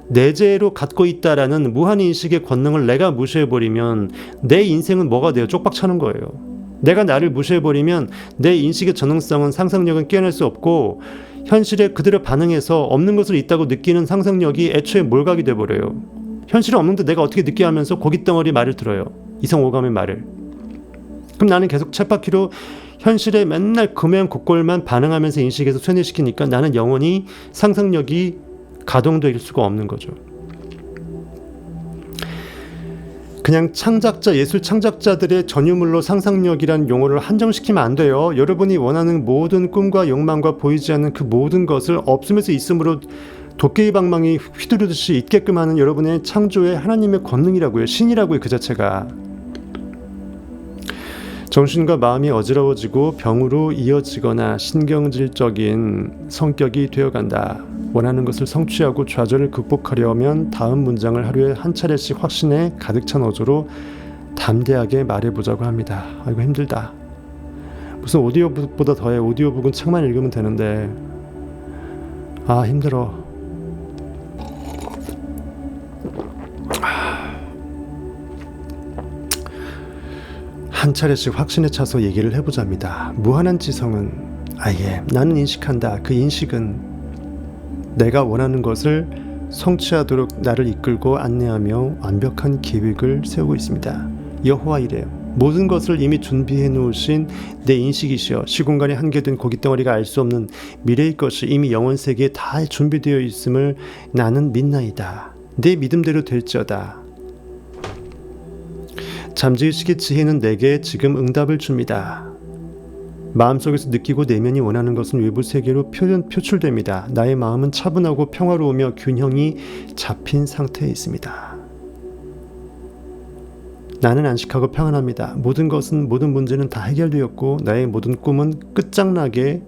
내재로 갖고 있다라는 무한인식의 권능을 내가 무시해버리면 내 인생은 뭐가 돼요? 쪽박 차는 거예요. 내가 나를 무시해버리면 내 인식의 전능성은, 상상력은 깨어날 수 없고 현실에 그대로 반응해서 없는 것을 있다고 느끼는 상상력이 애초에 몰각이 돼버려요. 현실은 없는데 내가 어떻게 느끼 하면서 고깃덩어리 말을 들어요. 이성오감의 말을. 그럼 나는 계속 쳇바퀴로 현실에 맨날 금연곡골만 반응하면서 인식해서 쇠뇌시키니까 나는 영원히 상상력이 가동될 수가 없는 거죠. 그냥 창작자, 예술 창작자들의 전유물로 상상력이란 용어를 한정시키면 안 돼요. 여러분이 원하는 모든 꿈과 욕망과 보이지 않는 그 모든 것을 없음에서 있음으로 도깨비 방망이 휘두르듯이 있게끔 하는 여러분의 창조의 하나님의 권능이라고요. 신이라고요. 그 자체가. 정신과 마음이 어지러워지고 병으로 이어지거나 신경질적인 성격이 되어간다. 원하는 것을 성취하고 좌절을 극복하려면 다음 문장을 하루에 한 차례씩 확신에 가득 찬 어조로 담대하게 말해보자고 합니다. 아이고 힘들다. 무슨 오디오북보다 더해. 오디오북은 책만 읽으면 되는데 아 힘들어. 한 차례씩 확신에 차서 얘기를 해보자입니다. 무한한 지성은 아예 나는 인식한다. 그 인식은 내가 원하는 것을 성취하도록 나를 이끌고 안내하며 완벽한 계획을 세우고 있습니다. 여호와 이래요. 모든 것을 이미 준비해 놓으신 내 인식이시여 시공간에 한계된 고깃덩어리가 알 수 없는 미래의 것이 이미 영원 세계에 다 준비되어 있음을 나는 믿나이다. 내 믿음대로 될지어다. 잠재의식의 지혜는 내게 지금 응답을 줍니다. 마음속에서 느끼고 내면이 원하는 것은 외부 세계로 표출됩니다. 나의 마음은 차분하고 평화로우며 균형이 잡힌 상태에 있습니다. 나는 안식하고 평안합니다. 모든 문제는 다 해결되었고 나의 모든 꿈은 끝장나게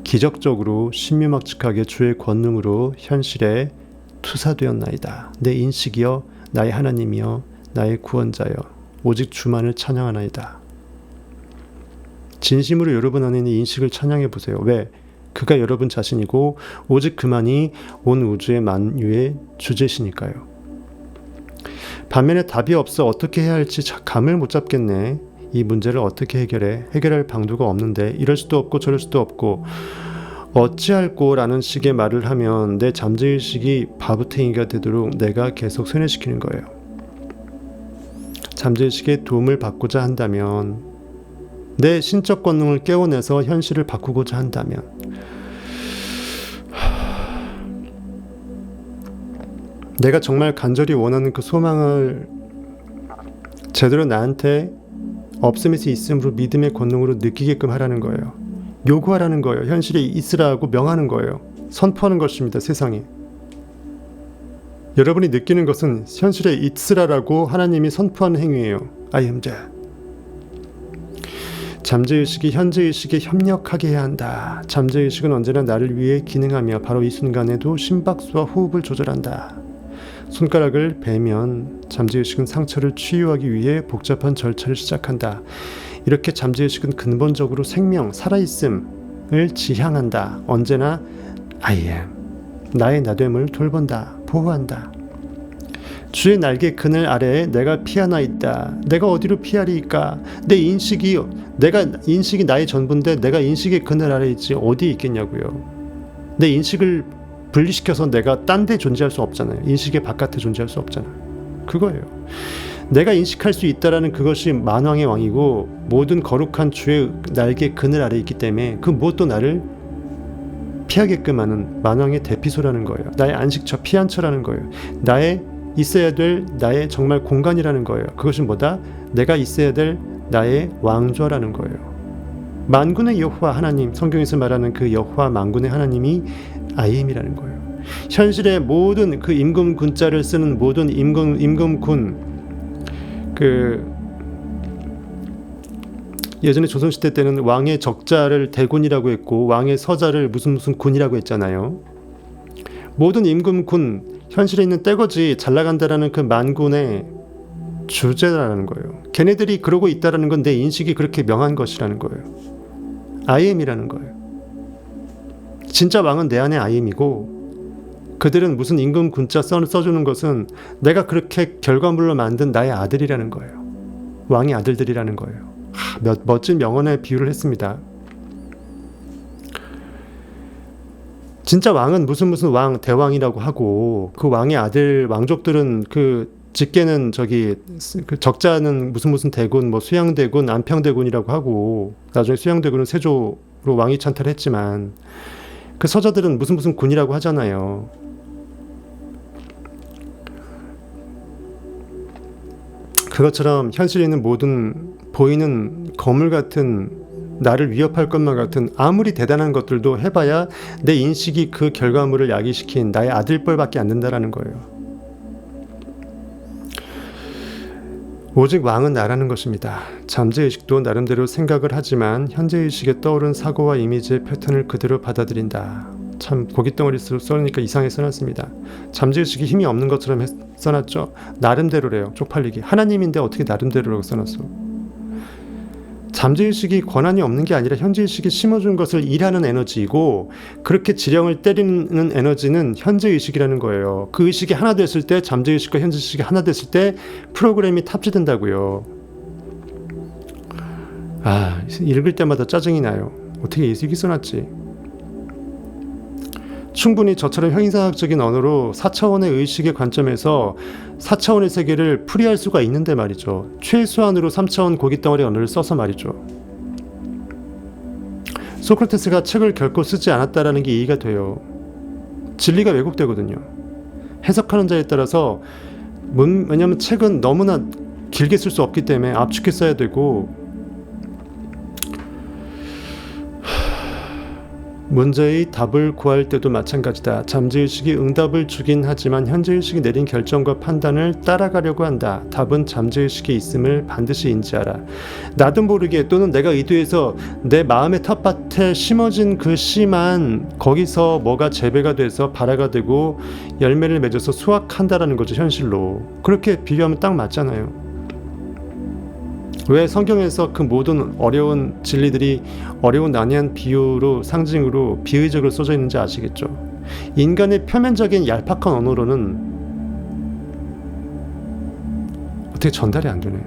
기적적으로 신묘막측하게 주의 권능으로 현실에 투사되었나이다. 내 인식이여 나의 하나님이여 나의 구원자여 오직 주만을 찬양하나이다. 진심으로 여러분 안에 있는 인식을 찬양해 보세요. 왜? 그가 여러분 자신이고 오직 그만이 온 우주의 만유의 주제시니까요. 반면에 답이 없어 어떻게 해야 할지 감을 못 잡겠네. 이 문제를 어떻게 해결해? 해결할 방도가 없는데 이럴 수도 없고 저럴 수도 없고 어찌할꼬 라는 식의 말을 하면 내 잠재의식이 바보탱이가 되도록 내가 계속 쇠뇌시키는 거예요. 잠재의식의 도움을 받고자 한다면 내 신적 권능을 깨워내서 현실을 바꾸고자 한다면 내가 정말 간절히 원하는 그 소망을 제대로 나한테 없음에서 있음으로 믿음의 권능으로 느끼게끔 하라는 거예요. 요구하라는 거예요. 현실에 있으라고 명하는 거예요. 선포하는 것입니다. 세상에. 여러분이 느끼는 것은 현실에 있으라라고 하나님이 선포하는 행위예요. I am there. 잠재의식이 현재의식에 협력하게 해야 한다. 잠재의식은 언제나 나를 위해 기능하며 바로 이 순간에도 심박수와 호흡을 조절한다. 손가락을 베면 잠재의식은 상처를 치유하기 위해 복잡한 절차를 시작한다. 이렇게 잠재의식은 근본적으로 생명, 살아있음을 지향한다. 언제나 I am. 나의 나됨을 돌본다. 보호한다. 주의 날개 그늘 아래에 내가 피하나 있다. 내가 어디로 피하리까? 인식이 나의 전부인데 내가 인식의 그늘 아래에 있지 어디에 있겠냐고요. 내 인식을 분리시켜서 내가 딴 데 존재할 수 없잖아요. 인식의 바깥에 존재할 수 없잖아요. 그거예요. 내가 인식할 수 있다라는 그것이 만왕의 왕이고 모든 거룩한 주의 날개 그늘 아래에 있기 때문에 그 무엇도 나를 피하게끔 하는 만왕의 대피소라는 거예요. 나의 안식처, 피안처라는 거예요. 나의 있어야 될 나의 정말 공간이라는 거예요. 그것은 뭐다? 내가 있어야 될 나의 왕좌라는 거예요. 만군의 여호와 하나님, 성경에서 말하는 그 여호와 만군의 하나님이 I am이라는 거예요. 현실의 모든 그 임금 군자를 쓰는 모든 임금군, 예전에 조선시대 때는 왕의 적자를 대군이라고 했고 왕의 서자를 무슨 군이라고 했잖아요. 모든 임금군, 현실에 있는 떼거지 잘 나간다라는 그 만군의 주제라는 거예요. 걔네들이 그러고 있다라는 건 내 인식이 그렇게 명한 것이라는 거예요. I am이라는 거예요. 진짜 왕은 내 안에 I am이고 그들은 무슨 임금 군자 써주는 것은 내가 그렇게 결과물로 만든 나의 아들이라는 거예요. 왕의 아들들이라는 거예요. 멋진 명언의 비유를 했습니다. 진짜 왕은 무슨 왕, 대왕이라고 하고 그 왕의 아들 왕족들은 그 직계는 그 적자는 무슨 대군, 뭐 수양대군, 안평대군이라고 하고 나중에 수양대군은 세조로 왕위 찬탈했지만 그 서자들은 무슨 군이라고 하잖아요. 그것처럼 현실에 있는 모든 보이는 거물 같은 나를 위협할 것만 같은 아무리 대단한 것들도 해봐야 내 인식이 그 결과물을 야기시킨 나의 아들뻘밖에 안 된다라는 거예요. 오직 왕은 나라는 것입니다. 잠재의식도 나름대로 생각을 하지만 현재의식에 떠오른 사고와 이미지의 패턴을 그대로 받아들인다. 참 고깃덩어리 써놓으니까 이상하게 써놨습니다. 잠재의식이 힘이 없는 것처럼 써놨죠. 나름대로래요. 쪽팔리기. 하나님인데 어떻게 나름대로라고 써놨어. 잠재의식이 권한이 없는 게 아니라 현재의식이 심어준 것을 일하는 에너지이고 그렇게 지령을 때리는 에너지는 현재의식이라는 거예요. 그 의식이 하나 됐을 때 잠재의식과 현재의식이 하나 됐을 때 프로그램이 탑재된다고요. 읽을 때마다 짜증이 나요. 어떻게 이렇게 써놨지? 충분히 저처럼 형이상학적인 언어로 4차원의 의식의 관점에서 4차원의 세계를 풀이할 수가 있는데 말이죠. 최소한으로 3차원 고깃덩어리 언어를 써서 말이죠. 소크라테스가 책을 결코 쓰지 않았다라는 게 이해가 돼요. 진리가 왜곡되거든요. 해석하는 자에 따라서 왜냐하면 책은 너무나 길게 쓸 수 없기 때문에 압축해 써야 되고 문제의 답을 구할 때도 마찬가지다. 잠재의식이 응답을 주긴 하지만 현재의식이 내린 결정과 판단을 따라가려고 한다. 답은 잠재의식에 있음을 반드시 인지하라. 나도 모르게 또는 내가 의도해서 내 마음의 텃밭에 심어진 그 씨만 거기서 뭐가 재배가 돼서 발화가 되고 열매를 맺어서 수확한다라는 거죠. 현실로. 그렇게 비교하면 딱 맞잖아요. 왜 성경에서 그 모든 어려운 진리들이 어려운 난해한 비유로 상징으로 비의적으로 써져 있는지 아시겠죠? 인간의 표면적인 얄팍한 언어로는 어떻게 전달이 안 되네.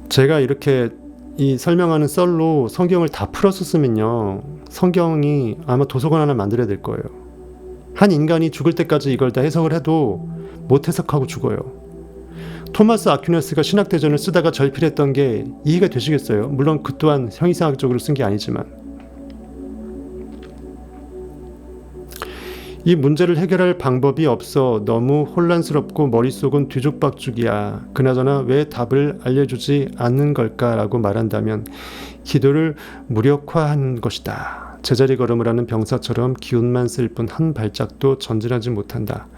제가 이렇게 이 설명하는 썰로 성경을 다 풀었었으면요, 성경이 아마 도서관 하나 만들어야 될 거예요. 한 인간이 죽을 때까지 이걸 다 해석을 해도 못 해석하고 죽어요. 토마스 아퀴나스가 신학대전을 쓰다가 절필했던 게 이해가 되시겠어요? 물론 그 또한 형이상학적으로 쓴 게 아니지만 이 문제를 해결할 방법이 없어 너무 혼란스럽고 머릿속은 뒤죽박죽이야. 그나저나 왜 답을 알려주지 않는 걸까라고 말한다면 기도를 무력화한 것이다. 제자리 걸음을 하는 병사처럼 기운만 쓸 뿐 한 발짝도 전진하지 못한다.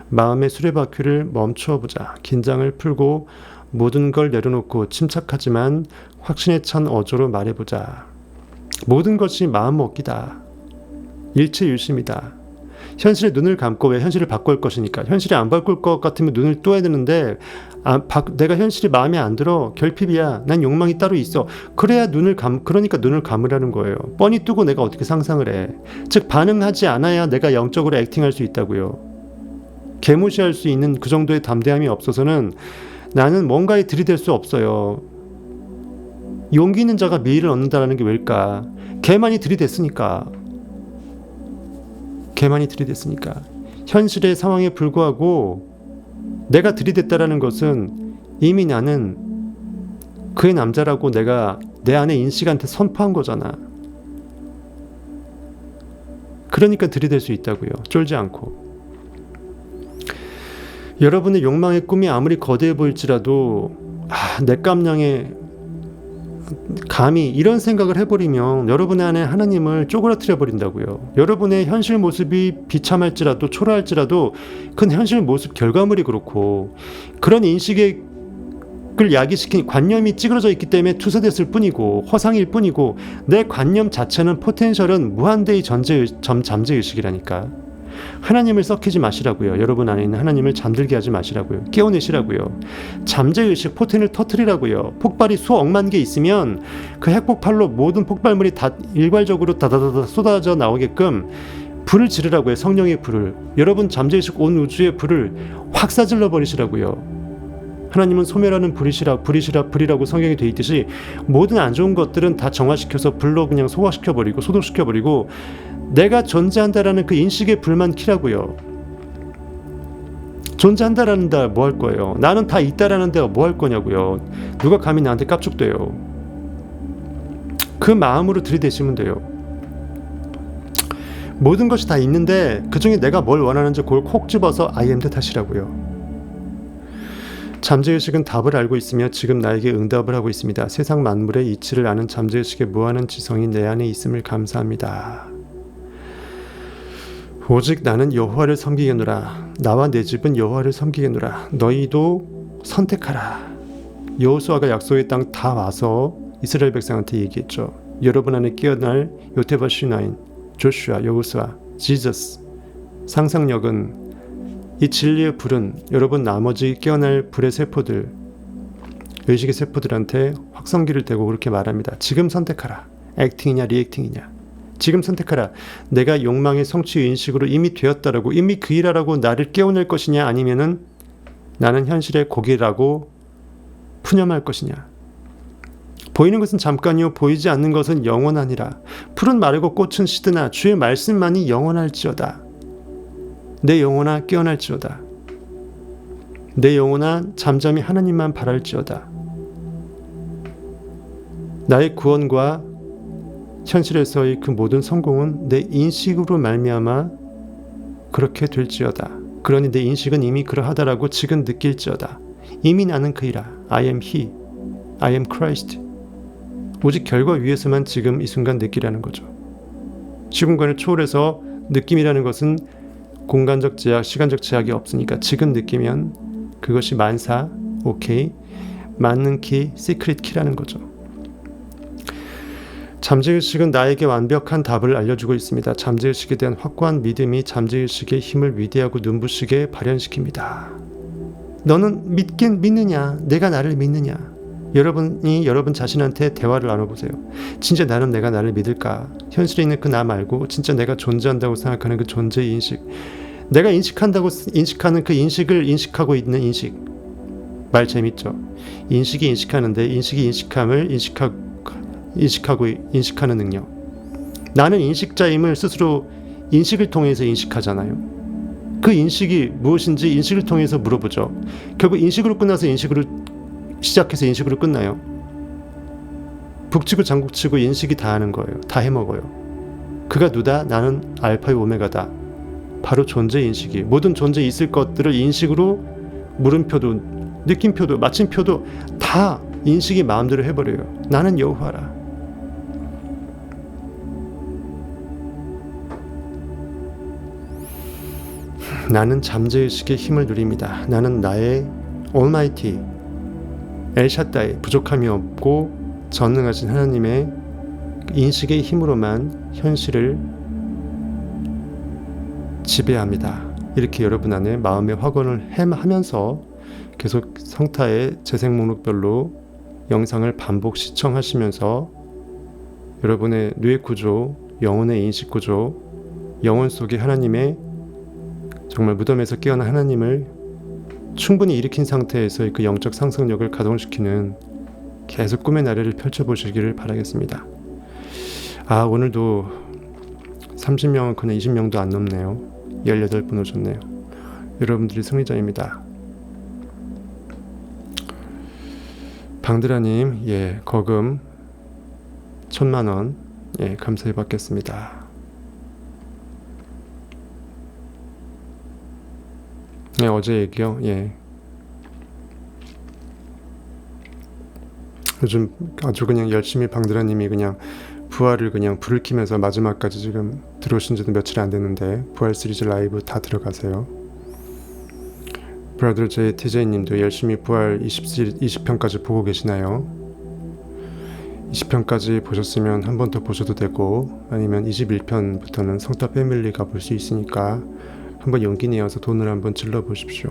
마음의 수레바퀴를 멈추어 보자. 긴장을 풀고 모든 걸 내려놓고 침착하지만 확신에 찬 어조로 말해보자. 모든 것이 마음먹기다. 일체율심이다. 현실에 눈을 감고 왜 현실을 바꿀 것이니까. 현실이 안 바꿀 것 같으면 눈을 떠야 되는데 내가 현실이 마음에 안 들어. 결핍이야. 난 욕망이 따로 있어. 그래야 그러니까 눈을 감으라는 거예요. 뻔히 뜨고 내가 어떻게 상상을 해. 즉 반응하지 않아야 내가 영적으로 액팅할 수 있다고요. 개무시할 수 있는 그 정도의 담대함이 없어서는 나는 뭔가에 들이댈 수 없어요. 용기 있는 자가 미의를 얻는다는 게 왜일까? 개만이 들이댔으니까. 현실의 상황에 불구하고 내가 들이댔다라는 것은 이미 나는 그의 남자라고 내가 내 안에 인식한테 선포한 거잖아. 그러니까 들이댈 수 있다고요. 쫄지 않고. 여러분의 욕망의 꿈이 아무리 거대해 보일지라도 내 깜냥에 감히 이런 생각을 해버리면 여러분의 안에 하나님을 쪼그라뜨려 버린다고요. 여러분의 현실 모습이 비참할지라도 초라할지라도 그건 현실 모습 결과물이 그렇고 그런 인식을 야기시킨 관념이 찌그러져 있기 때문에 투사됐을 뿐이고 허상일 뿐이고 내 관념 자체는 포텐셜은 무한대의 잠재의식이라니까. 하나님을 썩히지 마시라고요. 여러분 안에 있는 하나님을 잠들게 하지 마시라고요. 깨워내시라고요. 잠재의식 포텐을 터뜨리라고요. 폭발이 수억만 개 있으면 그 핵폭발로 모든 폭발물이 다 일괄적으로 다다다다 쏟아져 나오게끔 불을 지르라고요. 성령의 불을. 여러분 잠재의식 온 우주의 불을 확 싸질러 버리시라고요. 하나님은 소멸하는 불이라고 성경에 되어 있듯이 모든 안 좋은 것들은 다 정화시켜서 불로 그냥 소화시켜버리고 소독시켜버리고 내가 존재한다라는 그 인식의 불만 켜라고요. 존재한다라는 데 뭐 할 거예요? 나는 다 있다라는 데가 뭐 할 거냐고요. 누가 감히 나한테 깝죽대요. 그 마음으로 들이대시면 돼요. 모든 것이 다 있는데 그 중에 내가 뭘 원하는지 그걸 콕 집어서 I am that 하시라고요. 잠재의식은 답을 알고 있으며 지금 나에게 응답을 하고 있습니다. 세상 만물의 이치를 아는 잠재의식의 무한한 지성이 내 안에 있음을 감사합니다. 오직 나는 여호와를 섬기겠노라. 나와 내 집은 여호와를 섬기겠노라. 너희도 선택하라. 여호수아가 약속의 땅 다 와서 이스라엘 백성한테 얘기했죠. 여러분 안에 깨어날 요테바 슈나인, 조슈아, 여호수아, 지저스. 상상력은 이 진리의 불은 여러분 나머지 깨어날 불의 세포들, 의식의 세포들한테 확성기를 대고 그렇게 말합니다. 지금 선택하라. 액팅이냐 리액팅이냐. 지금 선택하라. 내가 욕망의 성취 인식으로 이미 되었다라고 이미 그 일하라고 나를 깨워낼 것이냐 아니면은 나는 현실의 고기라고 푸념할 것이냐. 보이는 것은 잠깐이요 보이지 않는 것은 영원하니라. 풀은 마르고 꽃은 시드나 주의 말씀만이 영원할지어다. 내 영혼아 깨어날지어다. 내 영혼아 잠잠히 하나님만 바랄지어다. 나의 구원과 현실에서의 그 모든 성공은 내 인식으로 말미암아 그렇게 될지어다. 그러니 내 인식은 이미 그러하다라고 지금 느낄지어다. 이미 나는 그이라. I am he. I am Christ. 오직 결과 위에서만 지금 이 순간 느끼라는 거죠. 시공간을 초월해서 느낌이라는 것은 공간적 제약, 시간적 제약이 없으니까 지금 느끼면 그것이 만사, 오케이, 맞는 키, 시크릿 키라는 거죠. 잠재의식은 나에게 완벽한 답을 알려주고 있습니다. 잠재의식에 대한 확고한 믿음이 잠재의식의 힘을 위대하고 눈부시게 발현시킵니다. 너는 믿느냐? 내가 나를 믿느냐? 여러분이 여러분 자신한테 대화를 나눠보세요. 진짜 내가 나를 믿을까? 현실에 있는 그 나 말고 진짜 내가 존재한다고 생각하는 그 존재의 인식, 내가 인식한다고 인식하는 그 인식을 인식하고 있는 인식. 말 재밌죠? 인식이 인식하는데 인식이 인식함을 인식하고 인식하는 능력. 나는 인식자임을 스스로 인식을 통해서 인식하잖아요. 그 인식이 무엇인지 인식을 통해서 물어보죠. 결국 인식으로 끝나서 인식으로 시작해서 인식으로 끝나요. 북치고 장구치고 인식이 다 하는 거예요. 다 해먹어요. 그가 누다? 나는 알파의 오메가다. 바로 존재인식이, 모든 존재 있을 것들을 인식으로 물음표도 느낌표도 마침표도 다 인식이 마음대로 해버려요. 나는 여호와라. 나는 잠재의식의 힘을 누립니다. 나는 나의 Almighty, 엘샤다이, 부족함이 없고 전능하신 하나님의 인식의 힘으로만 현실을 지배합니다. 이렇게 여러분 안에 마음의 확언을 하면서 계속 성타의 재생 목록별로 영상을 반복 시청하시면서 여러분의 뇌 구조, 영혼의 인식 구조, 영혼 속의 하나님의 정말 무덤에서 깨어난 하나님을 충분히 일으킨 상태에서의 그 영적 상승력을 가동시키는 계속 꿈의 나래를 펼쳐보시기를 바라겠습니다. 오늘도 30명은 그냥 20명도 안 넘네요. 18분 오셨네요. 여러분들이 승리자입니다. 방드라님, 거금 1000만원, 감사히 받겠습니다. 어제 얘기요. 요즘 아주 그냥 열심히 방드라님이 그냥 부활을 그냥 불을 켜면서 마지막까지 지금 들어오신 지도 며칠 안 됐는데 부활 시리즈 라이브 다 들어가세요. 브라더 TJ 님도 열심히 부활 20편까지 보고 계시나요? 20편까지 보셨으면 한 번 더 보셔도 되고, 아니면 21편부터는 성타 패밀리가 볼 수 있으니까 한번 용기 내어서 돈을 한번 질러 보십시오.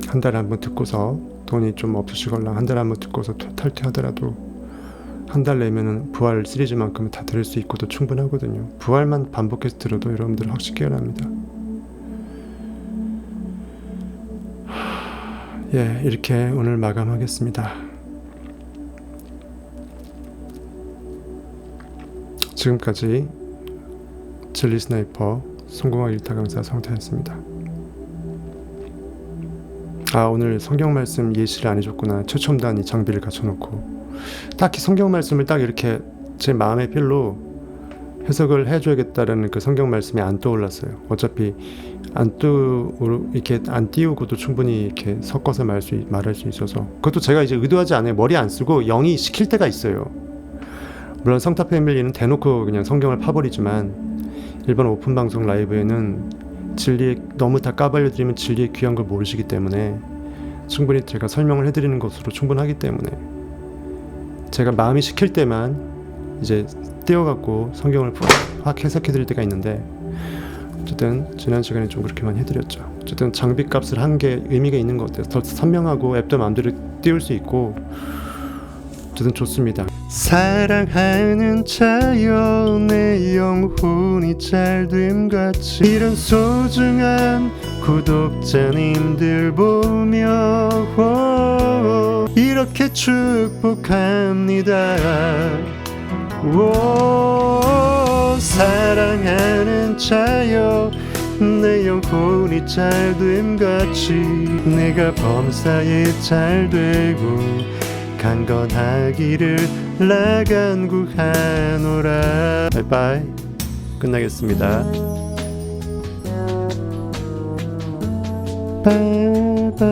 한 달에 한번 듣고서 돈이 좀 없으시걸랑 한 달에 한번 듣고서 탈퇴하더라도 한 달 내면은 부활 시리즈만큼은 다 들을 수 있고도 충분하거든요. 부활만 반복해서 들어도 여러분들 확실히 깨어납니다. 이렇게 오늘 마감하겠습니다. 지금까지 진리 스나이퍼 성공학 1타 강사 성타였습니다. 오늘 성경 말씀 예시를 안 해줬구나. 최첨단 이 장비를 갖춰놓고 딱히 성경 말씀을 딱 이렇게 제 마음의 필로 해석을 해줘야겠다라는 그 성경 말씀이 안 떠올랐어요. 어차피 이렇게 안 띄우고도 충분히 이렇게 섞어서 말할 수 있어서, 그것도 제가 이제 의도하지 않아요. 머리 안 쓰고 영이 시킬 때가 있어요. 물론 성타 패밀리는 대놓고 그냥 성경을 파버리지만 일반 오픈 방송 라이브에는 진리에 너무 다 까발려드리면 진리의 귀한 걸 모르시기 때문에 충분히 제가 설명을 해드리는 것으로 충분하기 때문에 제가 마음이 시킬 때만 이제 띄워갖고 성경을 확 해석해드릴 때가 있는데, 어쨌든 지난 시간에 좀 그렇게만 해드렸죠. 어쨌든 장비값을 한 게 의미가 있는 것 같아요. 더 선명하고 앱도 마음대로 띄울 수 있고 어쨌든 좋습니다. 사랑하는 자여 내 영혼이 잘됨같이 이런 소중한 구독자님들 보며 이렇게 축복합니다. 사랑하는 자여 내 영혼이 잘됨같이 내가 범사에 잘되고 강건하기를 나간구하노라. 바이바이. 끝나겠습니다. 바이바이.